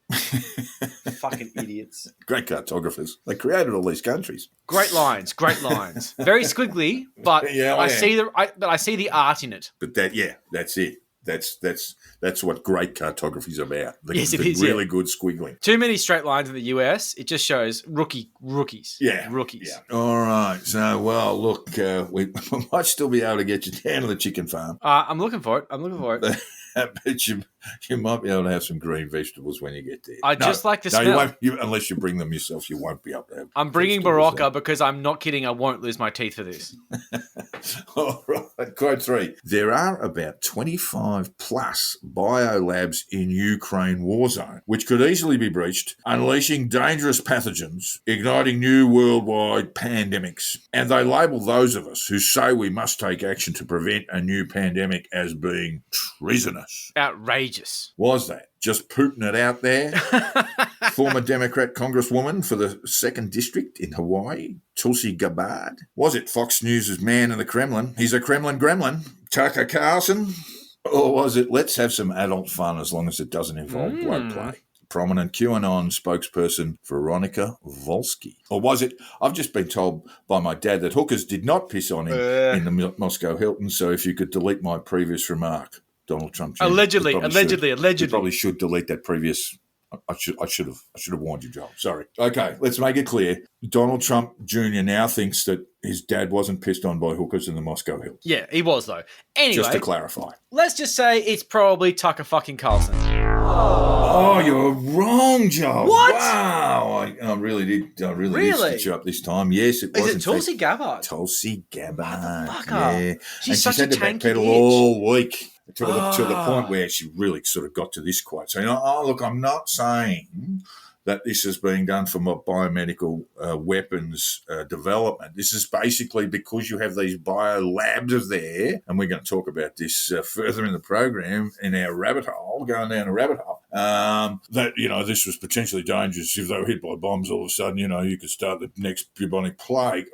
Fucking idiots. Great cartographers. They created all these countries. Great lines. Very squiggly, but I see the art in it. But that's it. That's what great cartography is about. Yes, it is. Really good squiggling. Too many straight lines in the US. It just shows rookies. Yeah. Rookies. Yeah. All right. So, well, look, we might still be able to get you down to the chicken farm. I'm looking for it. But you might be able to have some green vegetables when you get there. I just like the smell. You won't, unless you bring them yourself, you won't be able to have I'm bringing Barocca because I'm not kidding. I won't lose my teeth for this. All right. Quote 3. There are about 25 plus biolabs in Ukraine war zone, which could easily be breached, unleashing dangerous pathogens, igniting new worldwide pandemics. And they label those of us who say we must take action to prevent a new pandemic as being treasonous. Outrageous. Was that just Putin it out there? Former Democrat Congresswoman for the 2nd District in Hawaii, Tulsi Gabbard? Was it Fox News' man in the Kremlin? He's a Kremlin gremlin, Tucker Carlson? Or was it let's have some adult fun as long as it doesn't involve blood play? Prominent QAnon spokesperson Veronica Volsky. Or was it, I've just been told by my dad that hookers did not piss on him in the Moscow Hilton, so if you could delete my previous remark, Donald Trump Jr. Allegedly. You probably should delete that previous. I should have warned you, Joel. Sorry. Okay, let's make it clear. Donald Trump Jr. now thinks that his dad wasn't pissed on by hookers in the Moscow Hills. Yeah, he was though. Anyway, just to clarify, let's just say it's probably Tucker fucking Carlson. Oh, you're wrong, Joel. What? Wow, I really did. I really did stitch you up this time. Yes, it was. Is it Tulsi Gabbard? Tulsi Gabbard. Motherfucker. Yeah, She's such had a to tanky backpedal bitch. all week. to the point where she really sort of got to this quote. So, look, I'm not saying that this is being done for biomedical weapons development. This is basically because you have these biolabs there, and we're going to talk about this further in the program in our rabbit hole, going down a rabbit hole, that, this was potentially dangerous. If they were hit by bombs, all of a sudden, you could start the next bubonic plague.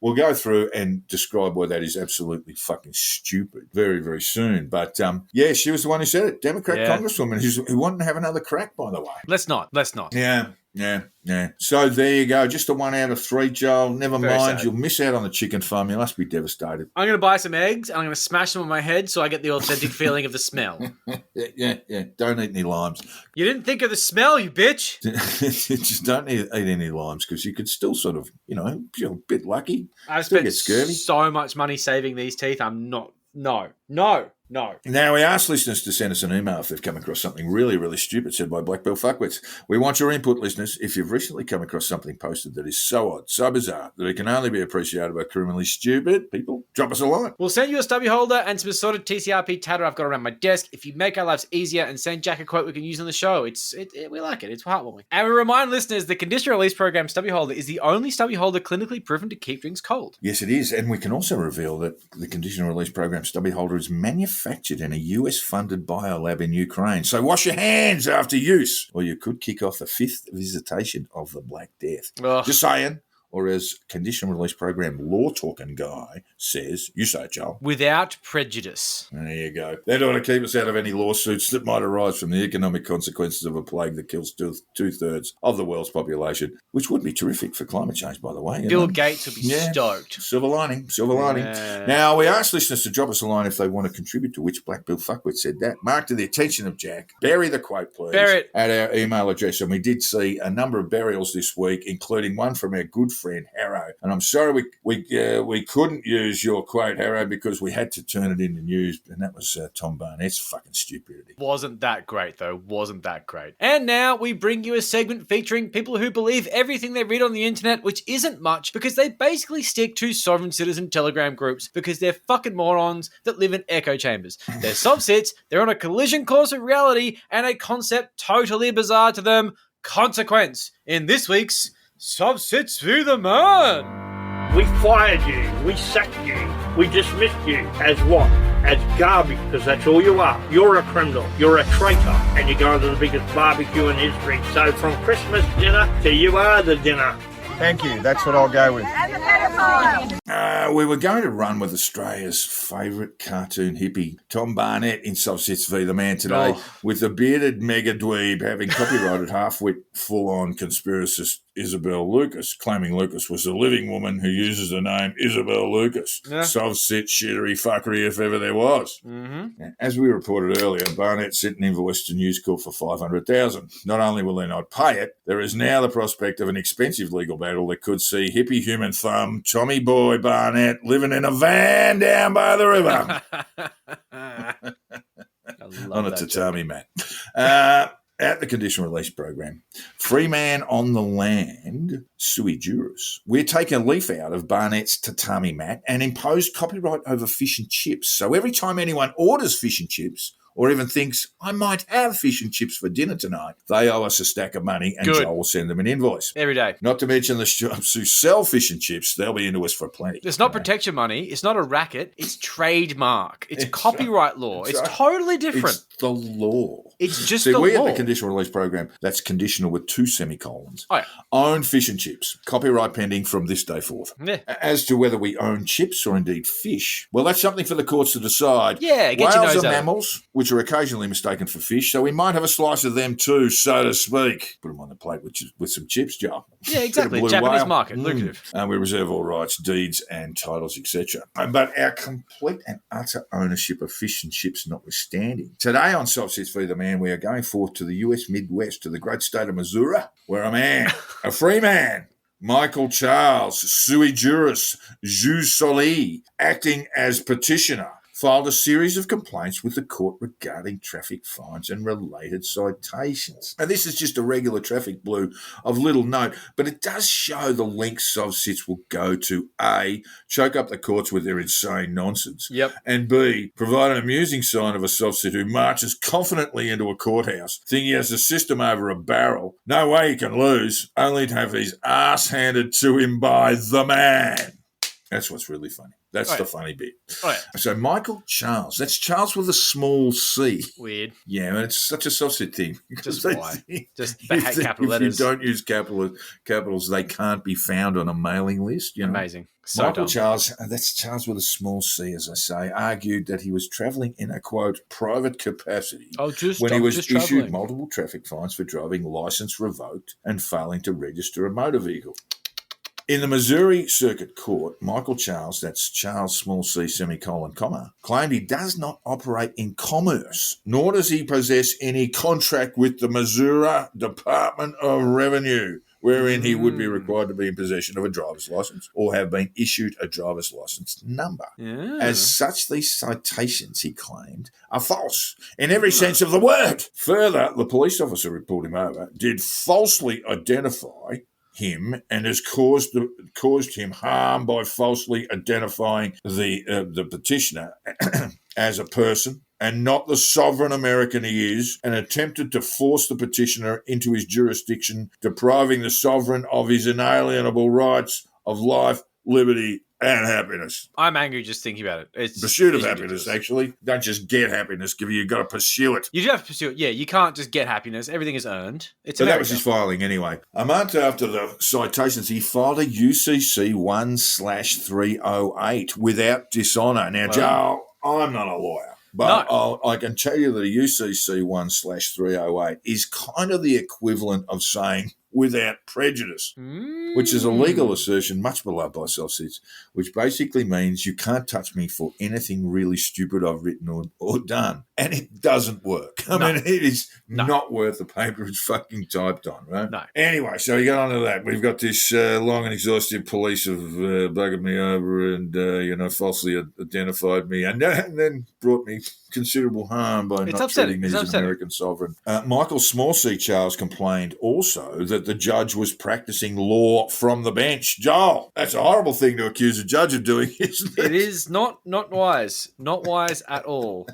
We'll go through and describe why that is absolutely fucking stupid very, very soon. But, she was the one who said it. Democrat congresswoman who wanted to have another crack, by the way. Let's not. Yeah. So there you go. Just a 1 out of 3, Joel. Never Very mind. sad. You'll miss out on the chicken farm. You must be devastated. I'm going to buy some eggs and I'm going to smash them on my head so I get the authentic feeling of the smell. Yeah. Don't eat any limes. You didn't think of the smell, you bitch. Just don't eat any limes because you could still sort of, feel a bit lucky. I've Still spent get scurvy. so much money saving these teeth. I'm not. No. Now, we asked listeners to send us an email if they've come across something really, really stupid said by Black Belt Fuckwits. We want your input, listeners. If you've recently come across something posted that is so odd, so bizarre, that it can only be appreciated by criminally stupid people, drop us a line. We'll send you a stubby holder and some assorted TCRP tatter I've got around my desk. If you make our lives easier and send Jack a quote we can use on the show, we like it. It's heartwarming. And we remind listeners the Conditional Release Program stubby holder is the only stubby holder clinically proven to keep drinks cold. Yes, it is. And we can also reveal that the Conditional Release Program stubby holder is manufactured in a US-funded biolab in Ukraine. So wash your hands after use, or you could kick off the 5th visitation of the Black Death. Ugh. Just saying. Or as Conditional Release Program law talking guy says, you say it, Joel. Without prejudice. There you go. That ought to keep us out of any lawsuits that might arise from the economic consequences of a plague that kills two-thirds of the world's population, which would be terrific for climate change, by the way. Bill Gates would be stoked. Silver lining. Yeah. Now, we asked listeners to drop us a line if they want to contribute to which Black Bill Fuckwit said that. Mark, to the attention of Jack, bury the quote, please. Bury it. At our email address. And we did see a number of burials this week, including one from our good friend Harrow. And I'm sorry we couldn't use your quote, Harrow, because we had to turn it into news, and that was Tom Barnett's fucking stupidity. Wasn't that great, though. Wasn't that great. And now we bring you a segment featuring people who believe everything they read on the internet, which isn't much, because they basically stick to sovereign citizen Telegram groups because they're fucking morons that live in echo chambers. They're sovsits, they're on a collision course with reality, and a concept totally bizarre to them, consequence, in this week's Sovsits View the Man. We fired you, we sacked you, we dismissed you as what? As garbage, because that's all you are. You're a criminal, you're a traitor, and you're going to the biggest barbecue in history. So from Christmas dinner to you are the dinner. Thank you, that's what I'll go with. We were going to run with Australia's favourite cartoon hippie, Tom Barnett, in Sovsits v. the Man today, with the bearded mega dweeb having copyrighted half-wit, full-on conspiracist Isabel Lucas, claiming Lucas was a living woman who uses the name Isabel Lucas. Yeah. Sovsit shittery fuckery if ever there was. Mm-hmm. As we reported earlier, Barnett sent an invoice to News Corp for $500,000. Not only will they not pay it, there is now the prospect of an expensive legal battle that could see hippie human thumb Tommy Boy Barnett living in a van down by the river on a tatami mat. At the Conditional Release Program, Free Man on the Land, sui juris. We're taking a leaf out of Barnett's tatami mat and imposed copyright over fish and chips. So every time anyone orders fish and chips, or even thinks, I might have fish and chips for dinner tonight, they owe us a stack of money and Joel will send them an invoice. Every day. Not to mention the shops who sell fish and chips, they'll be into us for plenty. It's not protection money. It's not a racket. It's trademark. It's copyright law. It's totally different. It's the law. It's just the law. We at the Conditional Release Program, that's conditional with 2 semicolons. Oh, yeah. Own fish and chips. Copyright pending from this day forth. Yeah. As to whether we own chips or indeed fish, well, that's something for the courts to decide. Yeah, get Whales your nose are out. mammals, which are occasionally mistaken for fish, so we might have a slice of them too, so to speak. Put them on the plate with some chips, Joe. Yeah, exactly. Japanese market, lucrative. We reserve all rights, deeds and titles, etc. But our complete and utter ownership of fish and chips notwithstanding. Today on Sovsits v. the Man, we are going forth to the US Midwest, to the great state of Missouri, where a man, a free man, Michael Charles, sui juris, jus soli, acting as petitioner, filed a series of complaints with the court regarding traffic fines and related citations. Now, this is just a regular traffic blue of little note, but it does show the lengths sovsits will go to A, choke up the courts with their insane nonsense, and B, provide an amusing sign of a sovsit who marches confidently into a courthouse, thinking he has a system over a barrel, no way he can lose, only to have his ass handed to him by the man. That's what's really funny. That's the funny bit. So Michael Charles, that's Charles with a small c. Weird. Yeah, and it's such a soft thing. Just why? Just capital letters. If you don't use capitals, they can't be found on a mailing list. You know? Amazing. So Michael dumb. Charles, that's Charles with a small c, as I say, argued that he was travelling in a, quote, private capacity when he was issued traveling. multiple traffic fines for driving licence revoked and failing to register a motor vehicle. In the Missouri Circuit Court, Michael Charles, that's Charles small c semicolon comma, claimed he does not operate in commerce, nor does he possess any contract with the Missouri Department of Revenue, wherein he would be required to be in possession of a driver's license or have been issued a driver's license number. Yeah. As such, these citations, he claimed, are false in every sense of the word. Further, the police officer who pulled him over did falsely identify him and has caused him harm by falsely identifying the petitioner as a person and not the sovereign American he is, and attempted to force the petitioner into his jurisdiction, depriving the sovereign of his inalienable rights of life, liberty, and happiness. I'm angry just thinking about it. It's Pursuit of it's happiness, ridiculous. actually. Don't just get happiness, you've got to pursue it. You do have to pursue it. Yeah, you can't just get happiness. Everything is earned. It's So that America. was his filing anyway. A month after the citations, he filed a UCC 1/308 without dishonour. Now, Joel, I'm not a lawyer, but I can tell you that a UCC 1/308 is kind of the equivalent of saying without prejudice, which is a legal assertion much beloved by sovsits, which basically means you can't touch me for anything really stupid I've written or done. And it doesn't work. I mean, it is not worth the paper it's fucking typed on, right? No. Anyway, so you get on to that. We've got this long and exhaustive police have buggered me over and, falsely identified me and then brought me considerable harm by not treating me as an American sovereign. Michael Small C. Charles complained also that the judge was practicing law from the bench. Joel, that's a horrible thing to accuse a judge of doing, isn't it? It is not wise. Not wise at all.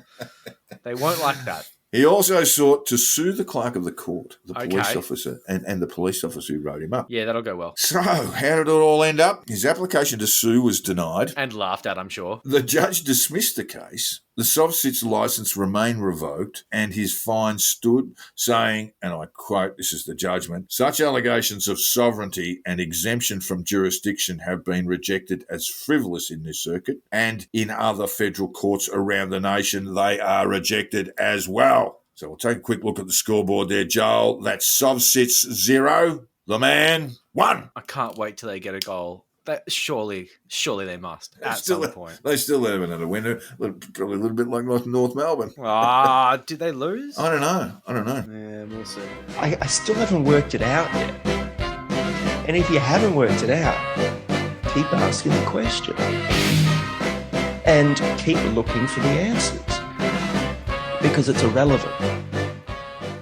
They won't like that. He also sought to sue the clerk of the court, the police officer, and the police officer who wrote him up. Yeah, that'll go well. So, how did it all end up? His application to sue was denied. And laughed at, I'm sure. The judge dismissed the case. The sovsit's licence remained revoked and his fine stood, saying, and I quote, this is the judgment, such allegations of sovereignty and exemption from jurisdiction have been rejected as frivolous in this circuit, and in other federal courts around the nation they are rejected as well. So we'll take a quick look at the scoreboard there, Joel. That's sovsits 0, the man 1. I can't wait till they get a goal. Surely they must at some point. They still have another winner, probably a little bit like North Melbourne. Did they lose? I don't know. Yeah, we'll see. I still haven't worked it out yet. And if you haven't worked it out, keep asking the question. And keep looking for the answers. Because it's irrelevant.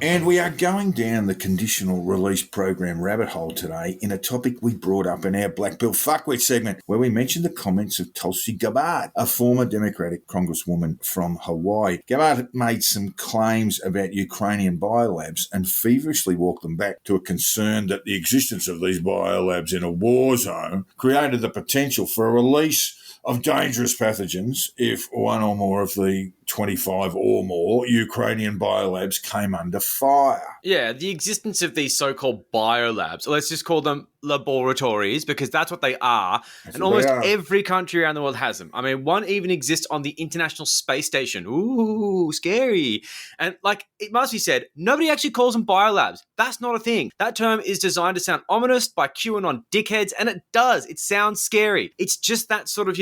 And we are going down the conditional release program rabbit hole today in a topic we brought up in our Black Bill Fuckwit segment, where we mentioned the comments of Tulsi Gabbard, a former Democratic congresswoman from Hawaii. Gabbard made some claims about Ukrainian biolabs and feverishly walked them back to a concern that the existence of these biolabs in a war zone created the potential for a release of dangerous pathogens if one or more of the 25 or more Ukrainian biolabs came under fire. Yeah, the existence of these so-called biolabs, or let's just call them laboratories, because that's what they are. And almost every country around the world has them. I mean, one even exists on the International Space Station. Ooh, scary. And it must be said, nobody actually calls them biolabs. That's not a thing. That term is designed to sound ominous by QAnon dickheads, and it does. It sounds scary. It's just that sort of,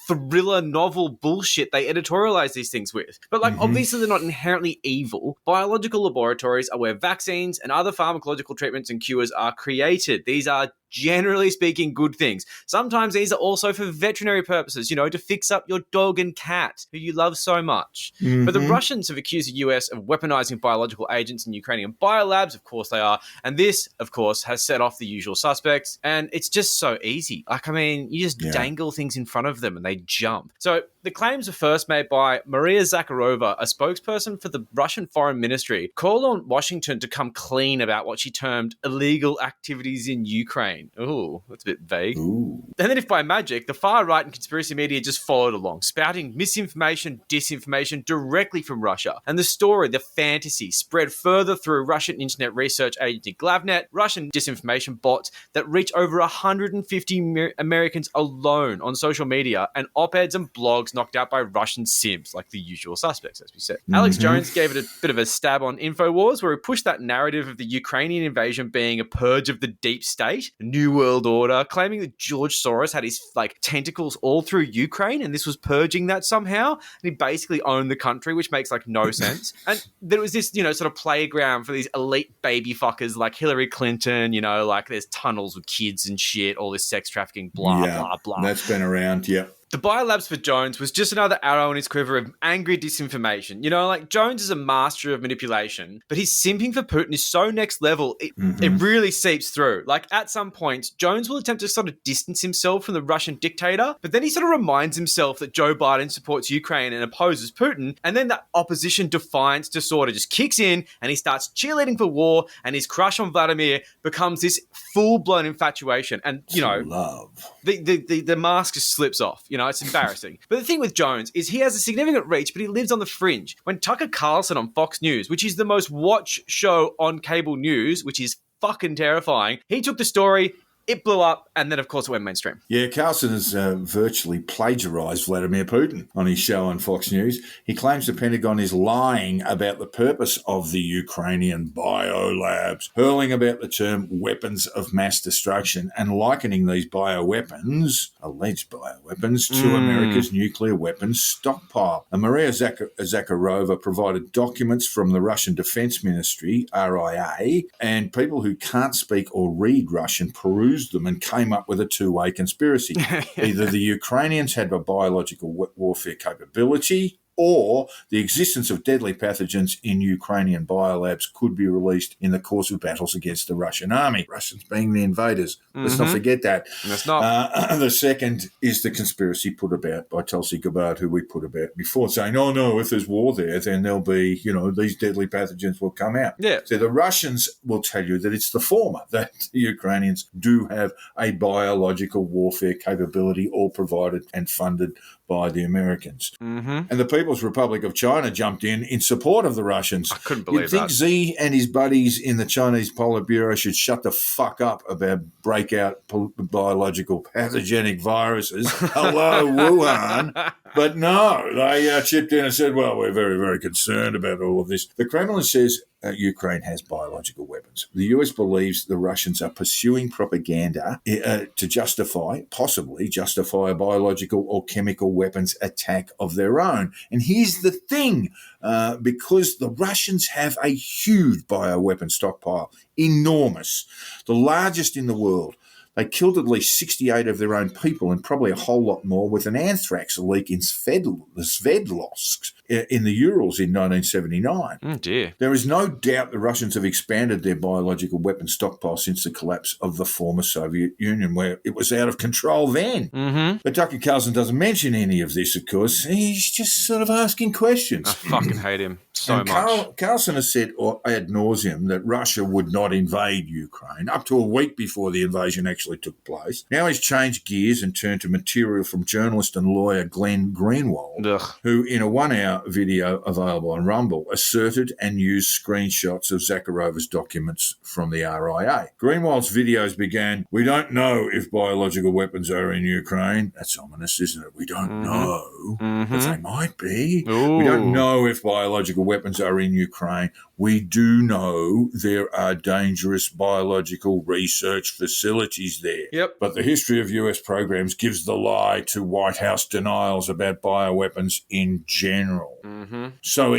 thriller novel bullshit they editorialize these things with. But obviously they're not inherently evil. Biological laboratories are where vaccines and other pharmacological treatments and cures are created. These are generally speaking, good things. Sometimes these are also for veterinary purposes, to fix up your dog and cat who you love so much. But the Russians have accused the US of weaponizing biological agents in Ukrainian biolabs. Of course they are. And this, of course, has set off the usual suspects. And it's just so easy. You just dangle things in front of them and they jump. So the claims were first made by Maria Zakharova, a spokesperson for the Russian Foreign Ministry, called on Washington to come clean about what she termed illegal activities in Ukraine. Ooh, that's a bit vague. Ooh. And then if by magic, the far right and conspiracy media just followed along, spouting misinformation, disinformation directly from Russia. And the story, the fantasy, spread further through Russian internet research agency Glavnet, Russian disinformation bots that reach over 150 Americans alone on social media, and op-eds and blogs knocked out by Russian simps, like the usual suspects, as we said. Alex Jones gave it a bit of a stab on InfoWars, where he pushed that narrative of the Ukrainian invasion being a purge of the deep state, a new world order, claiming that George Soros had his tentacles all through Ukraine, and this was purging that somehow. And he basically owned the country, which makes no sense. And there was this, sort of playground for these elite baby fuckers like Hillary Clinton, there's tunnels with kids and shit, all this sex trafficking, blah, blah, blah. That's been around, yeah. The biolabs for Jones was just another arrow in his quiver of angry disinformation. Jones is a master of manipulation, but his simping for Putin is so next level, it really seeps through. At some point, Jones will attempt to sort of distance himself from the Russian dictator, but then he sort of reminds himself that Joe Biden supports Ukraine and opposes Putin, and then that opposition defiance disorder just kicks in, and he starts cheerleading for war, and his crush on Vladimir becomes this full-blown infatuation. And, love. The mask just slips off, it's embarrassing. But the thing with Jones is he has a significant reach, but he lives on the fringe. When Tucker Carlson on Fox News, which is the most watched show on cable news, which is fucking terrifying, he took the story, it blew up, and then, of course, it went mainstream. Yeah, Carlson has virtually plagiarised Vladimir Putin on his show on Fox News. He claims the Pentagon is lying about the purpose of the Ukrainian biolabs, hurling about the term weapons of mass destruction and likening these bioweapons, alleged bioweapons, to America's nuclear weapons stockpile. And Maria Zakharova provided documents from the Russian Defense Ministry, RIA, and people who can't speak or read Russian perused them and came up with a two-way conspiracy. Either the Ukrainians had a biological warfare capability, or the existence of deadly pathogens in Ukrainian biolabs could be released in the course of battles against the Russian army. Russians being the invaders. Let's not forget that. Let's not. The second is the conspiracy put about by Tulsi Gabbard, who we put about before, saying, oh, no, if there's war there, then there'll be, these deadly pathogens will come out. Yeah. So the Russians will tell you that it's the former, that the Ukrainians do have a biological warfare capability, all provided and funded by the Americans. And the People's Republic of China jumped in support of the Russians. I couldn't believe that. You'd think Xi and his buddies in the Chinese Politburo should shut the fuck up about breakout biological pathogenic viruses. Hello, Wuhan. But no, they chipped in and said, well, we're very, very concerned about all of this. The Kremlin says Ukraine has biological weapons. The US believes the Russians are pursuing propaganda to possibly justify a biological or chemical weapons attack of their own. And here's the thing, because the Russians have a huge bioweapon stockpile, enormous, the largest in the world. They killed at least 68 of their own people and probably a whole lot more with an anthrax leak in Sverdlovsk in the Urals in 1979. Oh, dear. There is no doubt the Russians have expanded their biological weapon stockpile since the collapse of the former Soviet Union, where it was out of control then. But Tucker Carlson doesn't mention any of this, of course. He's just sort of asking questions. I fucking hate him so much. Carlson has said ad nauseum that Russia would not invade Ukraine up to a week before the invasion actually took place. Now he's changed gears and turned to material from journalist and lawyer Glenn Greenwald, who in a 1-hour video available on Rumble asserted and used screenshots of Zakharova's documents from the RIA. Greenwald's videos began, we don't know if biological weapons are in Ukraine. That's ominous, isn't it? We don't know, but they might be. Ooh. We don't know if biological weapons are in Ukraine. We do know there are dangerous biological research facilities is there. Yep. But the history of US programs gives the lie to White House denials about bioweapons in general. Mm-hmm. So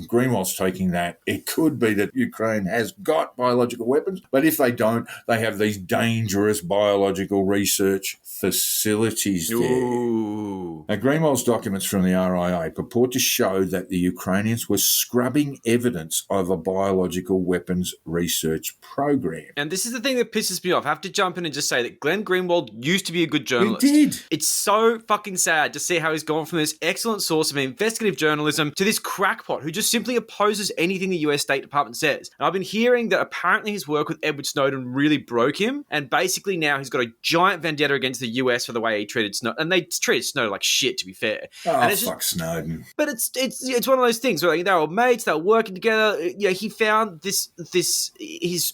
Greenwald's taking that. It could be that Ukraine has got biological weapons, but if they don't, they have these dangerous biological research facilities there. Ooh. Now, Greenwald's documents from the RIA purport to show that the Ukrainians were scrubbing evidence of a biological weapons research program. And this is the thing that pisses me off. I have to jump in and just say that Glenn Greenwald used to be a good journalist. He did. It's so fucking sad to see how he's gone from this excellent source of investigative journalism to this crackpot who just simply opposes anything the US State Department says. And I've been hearing that apparently his work with Edward Snowden really broke him, and basically now he's got a giant vendetta against the US for the way he treated Snowden. And they treated Snowden like shit, to be fair. Oh, and it's fuck Snowden. But it's one of those things where they were mates, they were working together. You know, he found his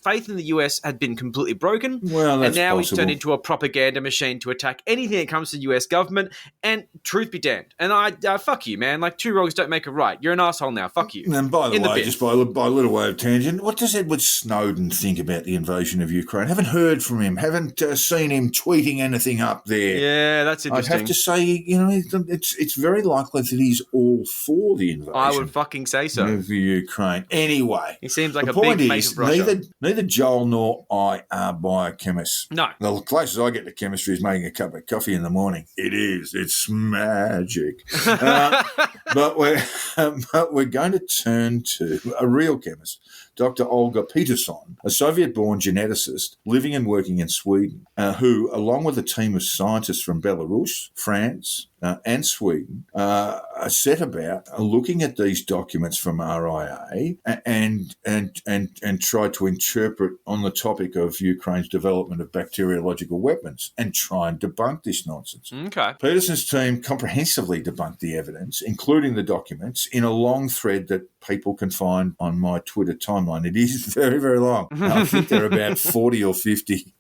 faith in the US had been completely broken. Well, that's and now possible. he's turned into a propaganda machine to attack anything that comes to the US government. And truth be damned. And fuck you, man. Like, two wrongs don't make a right. You're an asshole now. Fuck you. And by the In the way, bin. just by a little way of tangent, what does Edward Snowden think about the invasion of Ukraine? Haven't heard from him. Haven't seen him tweeting anything up there. Yeah, that's interesting. I'd have to say, you know, it's very likely that he's all for the invasion. I would fucking say so. Of the Ukraine. Anyway, He seems like the a point big mate is, of Russia. neither Joel nor I are biochemists. No. The closest I get to chemistry is making a cup of coffee in the morning. It's magic. But we're going to turn to a real chemist, Dr. Olga Peterson, a Soviet-born geneticist living and working in Sweden, who, along with a team of scientists from Belarus, France, and Sweden, set about looking at these documents from RIA and tried to interpret on the topic of Ukraine's development of bacteriological weapons and try and debunk this nonsense. Okay. Peterson's team comprehensively debunked the evidence, including the documents, in a long thread that people can find on my Twitter timeline. It is very, very long. I think there are about 40 or 50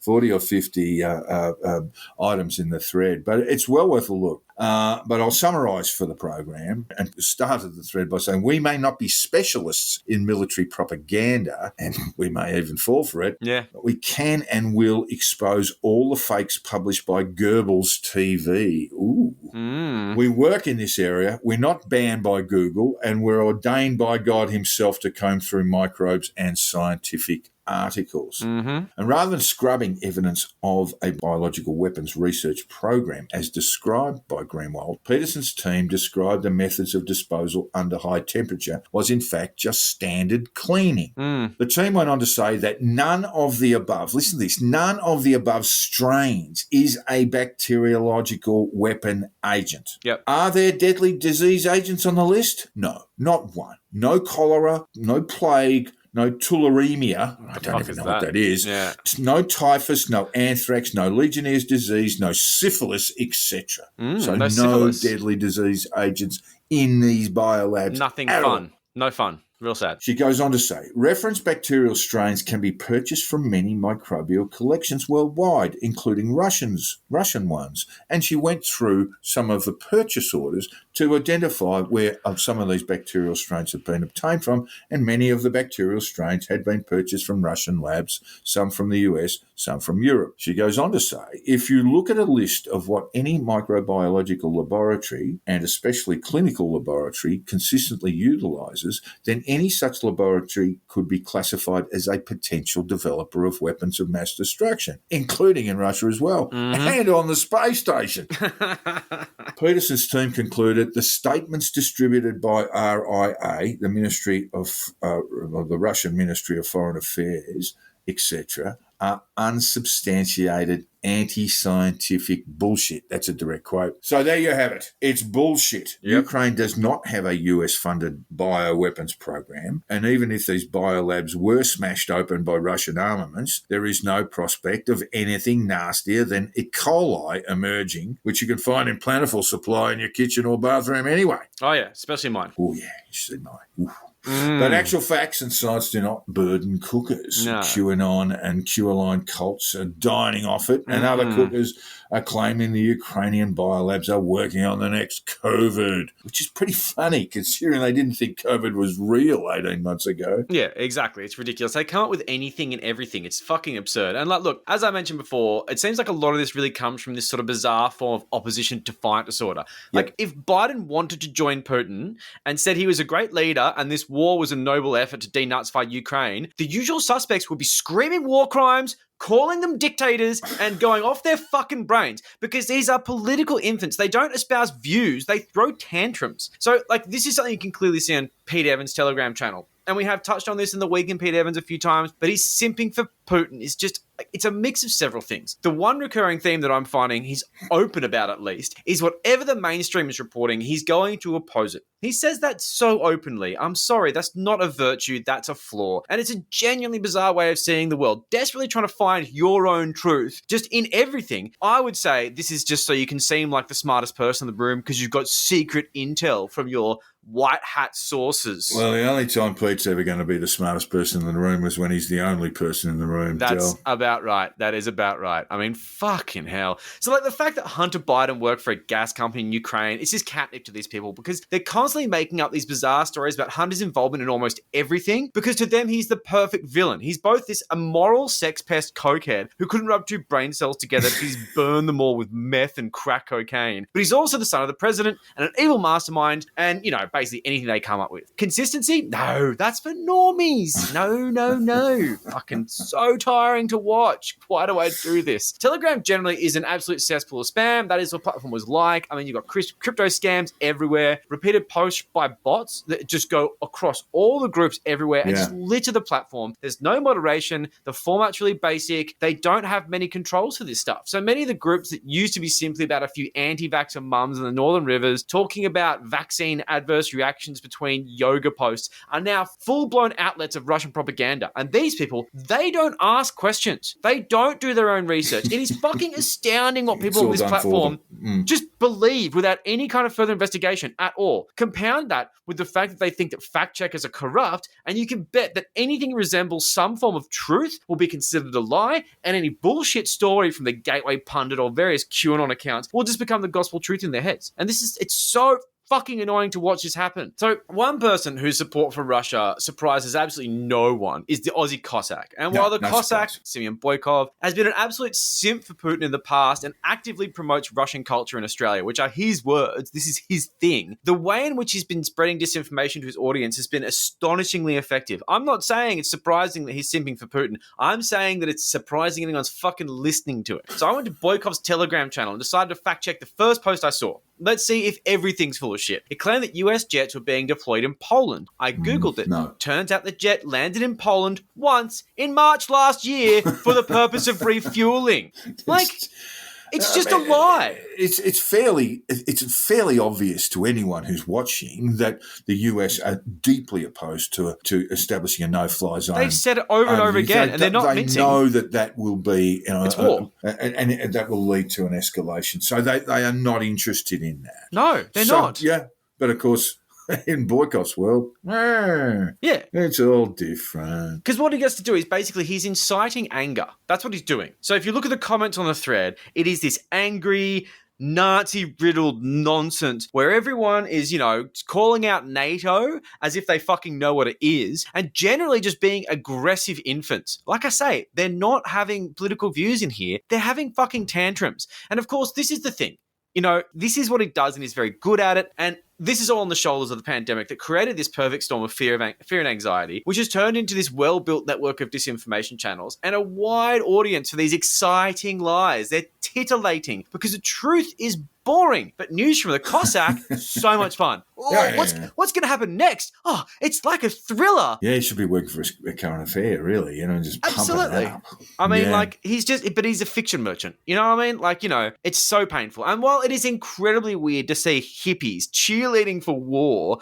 items in the thread, but it's well worth a look. But I'll summarise for the program and started the thread by saying we may not be specialists in military propaganda, and we may even fall for it, Yeah. but we can and will expose all the fakes published by Goebbels TV. Ooh. We work in this area. We're not banned by Google, and we're ordained by God himself to comb through microbes and scientific articles. And rather than scrubbing evidence of a biological weapons research program as described by Greenwald, Peterson's team described the methods of disposal under high temperature was in fact just standard cleaning. The team went on to say that none of the above, listen to this, none of the above strains is a bacteriological weapon agent. Yep. Are there deadly disease agents on the list? No, not one. No cholera, no plague, no tularemia. I don't even know what that is. Yeah. No typhus, no anthrax, no Legionnaire's disease, no syphilis, etc. So no no syphilis. deadly disease agents in these biolabs. Nothing at all. fun. No fun. Real sad. She goes on to say, reference bacterial strains can be purchased from many microbial collections worldwide, including Russian ones. And she went through some of the purchase orders to identify where some of these bacterial strains have been obtained from, and many of the bacterial strains had been purchased from Russian labs, some from the US, some from Europe. She goes on to say, if you look at a list of what any microbiological laboratory, and especially clinical laboratory, consistently utilises, then any such laboratory could be classified as a potential developer of weapons of mass destruction, including in Russia as well, and on the space station. Peterson's team concluded the statements distributed by RIA, the Ministry of the Russian Ministry of Foreign Affairs, etc., are unsubstantiated anti-scientific bullshit. That's a direct quote. So there you have it. It's bullshit. Yep. Ukraine does not have a US-funded bioweapons program, and even if these biolabs were smashed open by Russian armaments, there is no prospect of anything nastier than E. coli emerging, which you can find in plentiful supply in your kitchen or bathroom anyway. Oh, yeah. Especially mine. Oh, yeah, you see mine. Oof. But actual facts and science do not burden cookers. No. QAnon and Q-aligned cults are dining off it, and other cookers are claiming the Ukrainian biolabs are working on the next COVID, which is pretty funny considering they didn't think COVID was real 18 months ago. Yeah, exactly. It's ridiculous. They come up with anything and everything. It's fucking absurd. And like, look, as I mentioned before, it seems like a lot of this really comes from this sort of bizarre form of opposition defiant disorder. Like, if Biden wanted to join Putin and said he was a great leader and this war was a noble effort to denazify Ukraine, the usual suspects would be screaming war crimes, calling them dictators, and going off their fucking brains, because these are political infants. They don't espouse views. They throw tantrums. So, like, this is something you can clearly see on Pete Evans' Telegram channel. And we have touched on this in the week in Pete Evans a few times, but his simping for Putin is just, it's a mix of several things. The one recurring theme that I'm finding he's open about, at least, is whatever the mainstream is reporting, he's going to oppose it. He says that so openly. I'm sorry, that's not a virtue, that's a flaw. And it's a genuinely bizarre way of seeing the world, desperately trying to find your own truth, just in everything. I would say this is just so you can seem like the smartest person in the room because you've got secret intel from your white hat sources. Well, the only time Pete's ever going to be the smartest person in the room was when he's the only person in the room. That's Del. about right. That is about right. I mean, fucking hell. So, like, the fact that Hunter Biden worked for a gas company in Ukraine, it's just catnip to these people because they're constantly making up these bizarre stories about Hunter's involvement in almost everything, because to them, he's the perfect villain. He's both this immoral sex pest cokehead who couldn't rub two brain cells together because he's burned them all with meth and crack cocaine, but he's also the son of the president and an evil mastermind and, you know, basically anything they come up with. Consistency? No, that's for normies. No. Fucking so tiring to watch. Why do I do this? Telegram generally is an absolute cesspool of spam. That is what the platform was like. I mean, you've got crypto scams everywhere, repeated posts by bots that just go across all the groups everywhere and just litter the platform. There's no moderation. The format's really basic. They don't have many controls for this stuff. So many of the groups that used to be simply about a few anti-vaxxer mums in the Northern Rivers talking about vaccine adverse reactions between yoga posts are now full-blown outlets of Russian propaganda. And these people, they don't ask questions. They don't do their own research. It is fucking astounding what people on this platform just believe without any kind of further investigation at all. Compound that with the fact that they think that fact checkers are corrupt, and you can bet that anything resembles some form of truth will be considered a lie, and any bullshit story from the Gateway Pundit or various QAnon accounts will just become the gospel truth in their heads. And it's so fucking annoying to watch this happen. So one person whose support for Russia surprises absolutely no one is the Aussie Cossack. And while the Cossack, Simeon Boykov, has been an absolute simp for Putin in the past and actively promotes Russian culture in Australia, which are his words, this is his thing, the way in which he's been spreading disinformation to his audience has been astonishingly effective. I'm not saying it's surprising that he's simping for Putin. I'm saying that it's surprising anyone's fucking listening to it. So I went to Boykov's Telegram channel and decided to fact check the first post I saw. Let's see if everything's full of shit. It claimed that US jets were being deployed in Poland. I Googled it. No. Turns out the jet landed in Poland once in March last year for the purpose of refueling. Like, it's just a lie. It's fairly obvious to anyone who's watching that the US are deeply opposed to establishing a no-fly zone. They've said it over and over again, and they're not mincing. They know that will be, it's war, and that will lead to an escalation. So they are not interested in that. No, they're not. Yeah, but of course, in Boykott's world, it's all different. Because what he gets to do is basically he's inciting anger. That's what he's doing. So if you look at the comments on the thread, it is this angry, Nazi-riddled nonsense where everyone is, calling out NATO as if they fucking know what it is and generally just being aggressive infants. Like I say, they're not having political views in here. They're having fucking tantrums. And of course, this is the thing. This is what he does and he's very good at it. And this is all on the shoulders of the pandemic that created this perfect storm of fear and anxiety, which has turned into this well-built network of disinformation channels and a wide audience for these exciting lies. They're titillating because the truth is boring, but news from the Cossack, so much fun. What's going to happen next? Oh, it's like a thriller. Yeah, he should be working for a current affair, really, just absolutely. Pumping it up. I mean, he's a fiction merchant. You know what I mean? It's so painful. And while it is incredibly weird to see hippies cheerleading for war,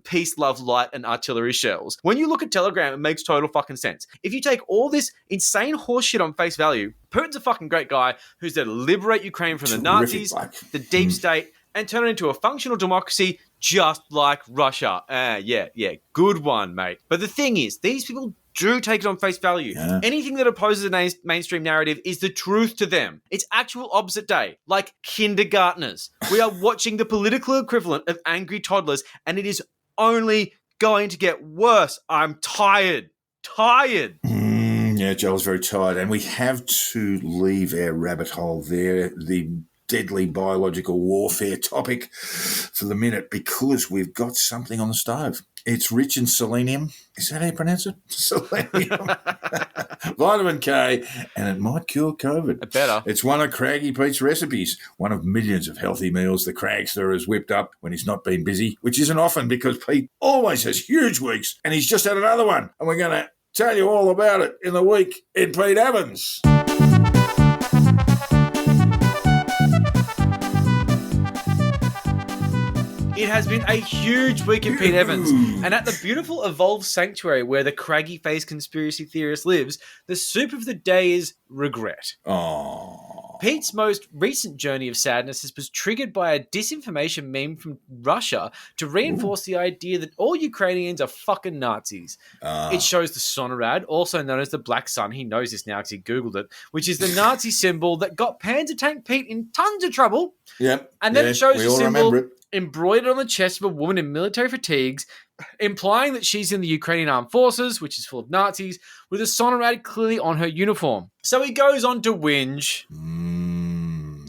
peace, love, light, and artillery shells, when you look at Telegram, it makes total fucking sense. If you take all this insane horseshit on face value, Putin's a fucking great guy who's there to liberate Ukraine from the Nazis, the deep state, and turn it into a functional democracy just like Russia. Yeah, good one, mate. But the thing is, these people do take it on face value. Yeah. Anything that opposes a mainstream narrative is the truth to them. It's actual opposite day, like kindergartners. We are watching the political equivalent of angry toddlers, and it is only going to get worse. I'm tired. Yeah, Joel's very tired, and we have to leave our rabbit hole there, the deadly biological warfare topic, for the minute, because we've got something on the stove. It's rich in selenium. Is that how you pronounce it? Selenium. Vitamin K, and it might cure COVID. It better. It's one of Craggy Pete's recipes, one of millions of healthy meals the Cragster has whipped up when he's not been busy, which isn't often because Pete always has huge weeks, and he's just had another one, and we're going to tell you all about it in the week in Pete Evans. It has been a huge week in Pete Evans, and at the beautiful evolved sanctuary where the craggy face conspiracy theorist lives, the soup of the day is regret. Oh. Pete's most recent journey of sadness was triggered by a disinformation meme from Russia to reinforce the idea that all Ukrainians are fucking Nazis. It shows the Sonorad, also known as the Black Sun, he knows this now because he Googled it, which is the Nazi symbol that got Panzer Tank Pete in tons of trouble. Yep. And then it shows the symbol it. embroidered on the chest of a woman in military fatigues, implying that she's in the Ukrainian Armed Forces, which is full of Nazis, with a Sonorad clearly on her uniform. So he goes on to whinge.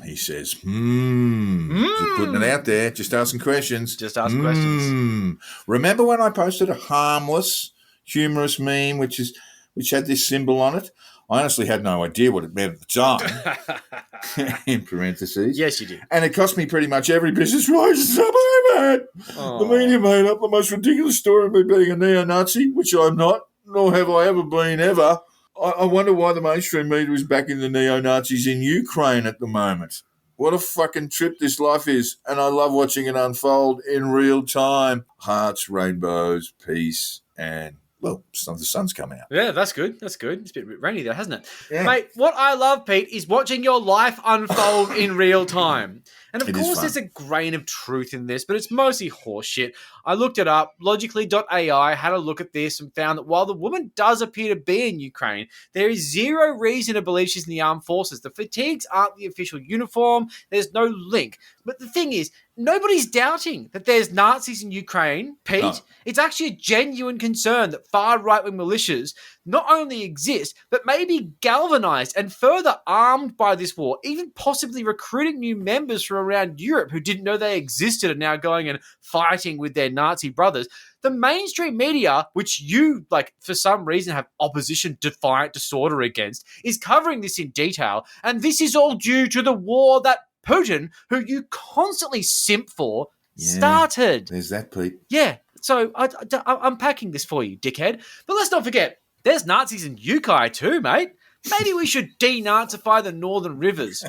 He says, Just putting it out there, just asking questions. Just asking questions. Remember when I posted a harmless, humorous meme which had this symbol on it? I honestly had no idea what it meant at the time. In parentheses. Yes, you did. And it cost me pretty much every business relationship I've had. The media made up the most ridiculous story of me being a neo-Nazi, which I'm not, nor have I ever been ever. I wonder why the mainstream media is backing the neo-Nazis in Ukraine at the moment. What a fucking trip this life is, and I love watching it unfold in real time. Hearts, rainbows, peace, and, well, the sun's come out. Yeah, that's good. That's good. It's a bit rainy there, hasn't it? Yeah. Mate, what I love, Pete, is watching your life unfold in real time. And of course, there's a grain of truth in this, but it's mostly horseshit. I looked it up. Logically.ai had a look at this and found that while the woman does appear to be in Ukraine, there is zero reason to believe she's in the armed forces. The fatigues aren't the official uniform. There's no link. But the thing is, nobody's doubting that there's Nazis in Ukraine, Pete. No. It's actually a genuine concern that far right-wing militias not only exist, but may be galvanized and further armed by this war, even possibly recruiting new members from around Europe who didn't know they existed and now going and fighting with their Nazi brothers. The mainstream media, which you, for some reason have opposition defiant disorder against, is covering this in detail, and this is all due to the war that Putin, who you constantly simp for, started. There's that, Pete. Yeah, so I'm unpacking this for you, dickhead. But let's not forget, there's Nazis in Ukai too, mate. Maybe we should denazify the northern rivers.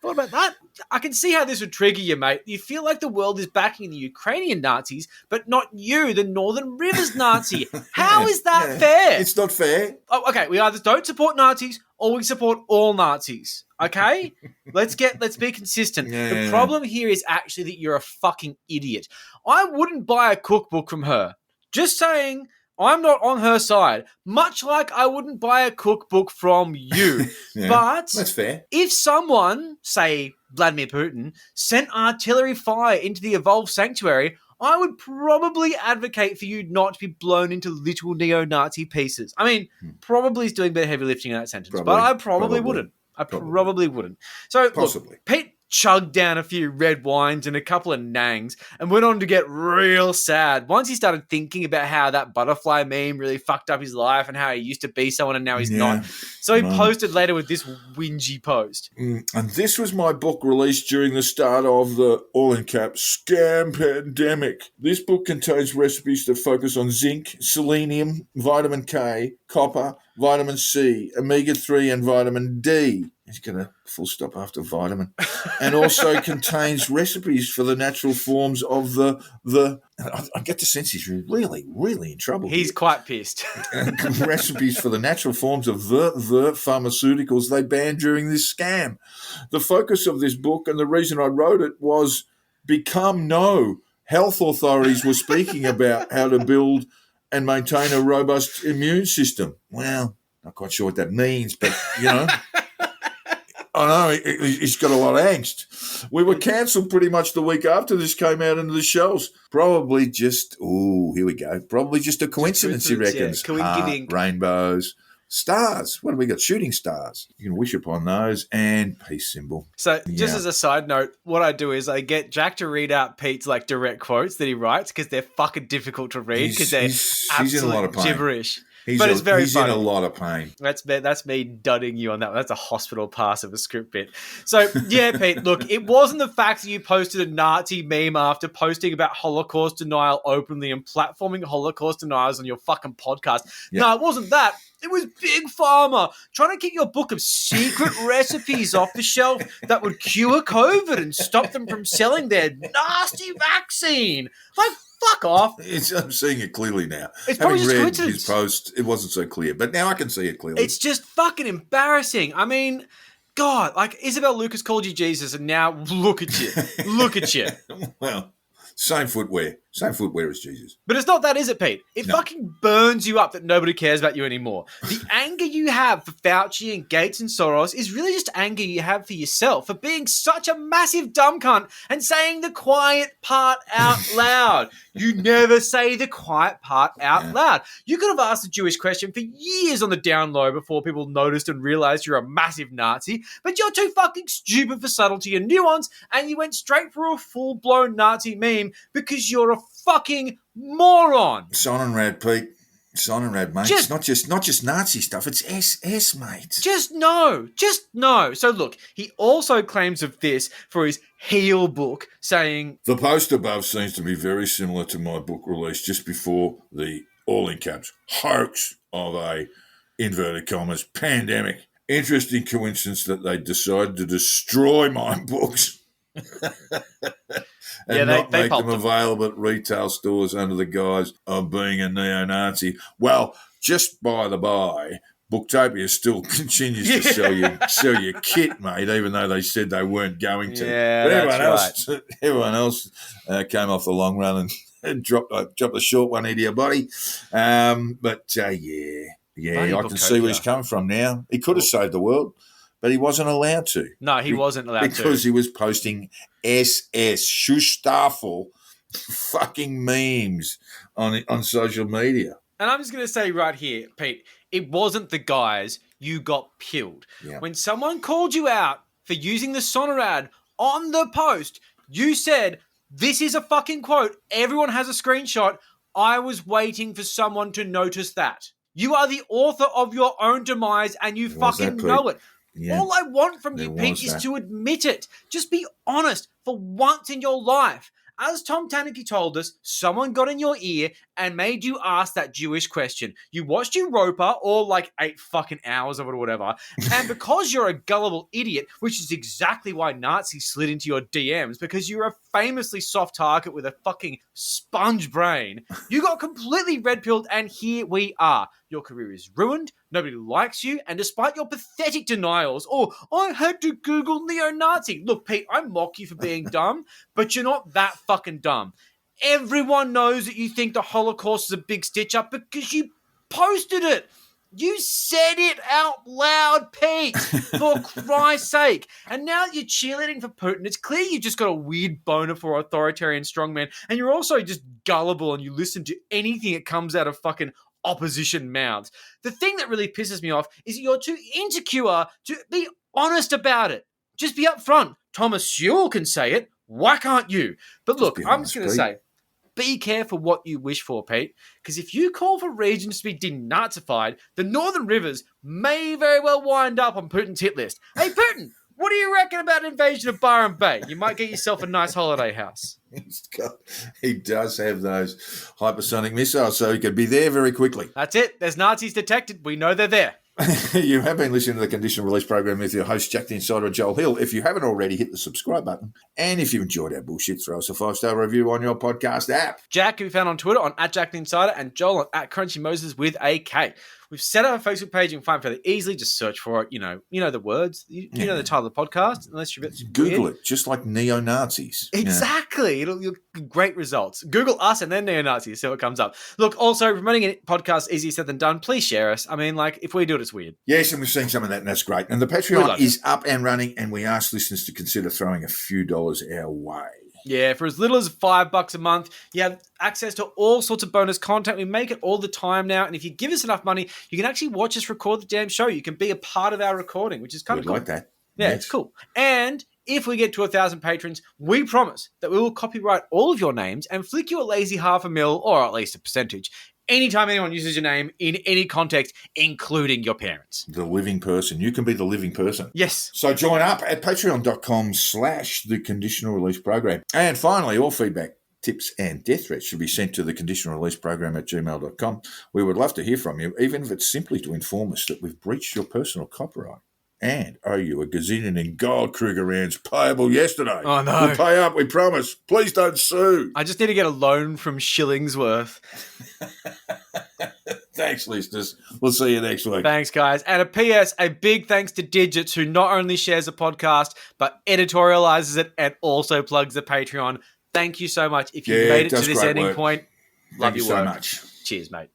What about that? I can see how this would trigger you, mate. You feel like the world is backing the Ukrainian Nazis, but not you, the Northern Rivers Nazi. How is that fair? It's not fair. Oh, okay, we either don't support Nazis or we support all Nazis. Okay? Let's be consistent. The problem here is actually that you're a fucking idiot. I wouldn't buy a cookbook from her. Just saying, I'm not on her side, much like I wouldn't buy a cookbook from you. But that's fair. If someone, say Vladimir Putin, sent artillery fire into the evolved sanctuary, I would probably advocate for you not to be blown into little neo-Nazi pieces. I mean, probably is doing a bit of heavy lifting in that sentence, but I probably wouldn't. I probably wouldn't. So, possibly. Look, Pete chugged down a few red wines and a couple of nangs and went on to get real sad once he started thinking about how that butterfly meme really fucked up his life and how he used to be someone and now he's not. So he posted later with this whingy post. And this was my book released during the start of the all-in-caps scam pandemic. This book contains recipes that focus on zinc, selenium, vitamin K, copper, vitamin C, omega-3 and vitamin D. He's going to full stop after vitamin. And also contains recipes for the natural forms of the I get the sense he's really, really in trouble. He's quite pissed. Recipes for the natural forms of the pharmaceuticals they banned during this scam. The focus of this book and the reason I wrote it was become no. Health authorities were speaking about how to build and maintain a robust immune system. Well, not quite sure what that means, but, I know he's got a lot of angst. We were cancelled pretty much the week after this came out into the shows. Probably just, here we go. Probably just a coincidence, he reckons. Yeah. Rainbows, stars. What have we got? Shooting stars. You can wish upon those and peace symbol. So just as a side note, what I do is I get Jack to read out Pete's direct quotes that he writes because they're fucking difficult to read because they're absolute in a lot of pain. gibberish. But it's very funny. He's in a lot of pain. That's me dudding you on that one. That's a hospital pass of a script bit. So, yeah, Pete, look, it wasn't the fact that you posted a Nazi meme after posting about Holocaust denial openly and platforming Holocaust deniers on your fucking podcast. Yep. No, it wasn't that. It was Big Pharma trying to get your book of secret recipes off the shelf that would cure COVID and stop them from selling their nasty vaccine. Fuck off. I'm seeing it clearly now. It's probably Having just read coincidence. his post, it wasn't so clear, but now I can see it clearly. It's just fucking embarrassing. I mean, God, Isabel Lucas called you Jesus, and now look at you. Look at you. Well, same footwear. Same footwear as Jesus. But it's not that, is it, Pete? It fucking burns you up that nobody cares about you anymore. The anger you have for Fauci and Gates and Soros is really just anger you have for yourself for being such a massive dumb cunt and saying the quiet part out loud. You never say the quiet part out loud. You could have asked the Jewish question for years on the down low before people noticed and realized you're a massive Nazi, but you're too fucking stupid for subtlety and nuance, and you went straight for a full-blown Nazi meme because you're a fucking moron. Sonnenrad, Pete. Sonnenrad, mate. It's not just Nazi stuff. It's SS, mate. Just no. So look, he also claims of this for his heel book, saying the post above seems to be very similar to my book release just before the all in caps hoax of a inverted commas pandemic. Interesting coincidence that they decided to destroy my books. And not make them available at retail stores under the guise of being a neo-Nazi. Well, just by the by, Booktopia still continues to sell your kit, mate, even though they said they weren't going to. Yeah, but everyone else came off the long run and dropped the short one into your body. Yeah, I can see where he's coming from now. He could have saved the world, but he wasn't allowed to. No, he wasn't allowed to. Because he was posting SS, Schustaffel, fucking memes on social media. And I'm just going to say right here, Pete, it wasn't the guys. You got pilled. Yeah. When someone called you out for using the Sonorad on the post, you said, this is a fucking quote. Everyone has a screenshot. I was waiting for someone to notice that. You are the author of your own demise and you fucking know it. Yeah. All I want from you, Pete, is to admit it. Just be honest for once in your life. As Tom Tanuki told us, someone got in your ear and made you ask that Jewish question. You watched Europa, all 8 fucking hours of it or whatever, and because you're a gullible idiot, which is exactly why Nazis slid into your DMs, because you're a famously soft target with a fucking sponge brain, you got completely red-pilled, and here we are. Your career is ruined, nobody likes you, and despite your pathetic denials, I had to Google neo-Nazi. Look, Pete, I mock you for being dumb, but you're not that fucking dumb. Everyone knows that you think the Holocaust is a big stitch-up because you posted it. You said it out loud, Pete, for Christ's sake. And now that you're cheerleading for Putin, it's clear you've just got a weird boner for authoritarian strongman, and you're also just gullible and you listen to anything that comes out of fucking opposition mouths. The thing that really pisses me off is you're too insecure to be honest about it. Just be upfront. Thomas Sewell can say it. Why can't you? But look, I'm just going to say, be careful what you wish for, Pete, because if you call for regions to be denazified, the Northern Rivers may very well wind up on Putin's hit list. Hey, Putin, what do you reckon about an invasion of Byron Bay? You might get yourself a nice holiday house. He does have those hypersonic missiles, so he could be there very quickly. That's it. There's Nazis detected. We know they're there. You have been listening to the Conditional Release program with your host, Jack the Insider, Joel Hill. If you haven't already, hit the subscribe button. And if you enjoyed our bullshit, throw us a 5-star review on your podcast app. Jack can be found on Twitter on @JackTheInsider and Joel on @CrunchyMoses with a K. We've set up a Facebook page. You can find it fairly easily. Just search for it. You know the words. You know the title of the podcast. Unless you're a bit Google weird. it, just like neo-Nazis. Exactly. It'll great results. Google us and then neo-Nazis. See what comes up. Look, also, promoting a podcast is easier said than done. Please share us. I mean, like, if we do it, it's weird. Yes, and we've seen some of that, and that's great. And the Patreon is up and running, and we ask listeners to consider throwing a few dollars our way. Yeah, for as little as $5 a month, you have access to all sorts of bonus content. We make it all the time now, and if you give us enough money, you can actually watch us record the damn show. You can be a part of our recording, which is kind of cool. Like that. Yeah, Yes. it's cool. And if we get to 1,000 patrons, we promise that we will copyright all of your names and flick you a lazy $0.50 or at least a percentage anytime anyone uses your name in any context, including your parents. The living person. You can be the living person. Yes. So join up at patreon.com/the Conditional Release Program. And finally, all feedback, tips and death threats should be sent to the Conditional Release Program at gmail.com. We would love to hear from you, even if it's simply to inform us that we've breached your personal copyright and owe you a gazillion in gold Kruger rounds payable yesterday. Oh, no. We'll pay up, we promise. Please don't sue. I just need to get a loan from Shillingsworth. Thanks, listeners. We'll see you next week. Thanks, guys. And a PS, a big thanks to Digits, who not only shares the podcast, but editorializes it and also plugs the Patreon. Thank you so much. If you made it to this ending point, love Thank you your so work. much. Cheers, mate.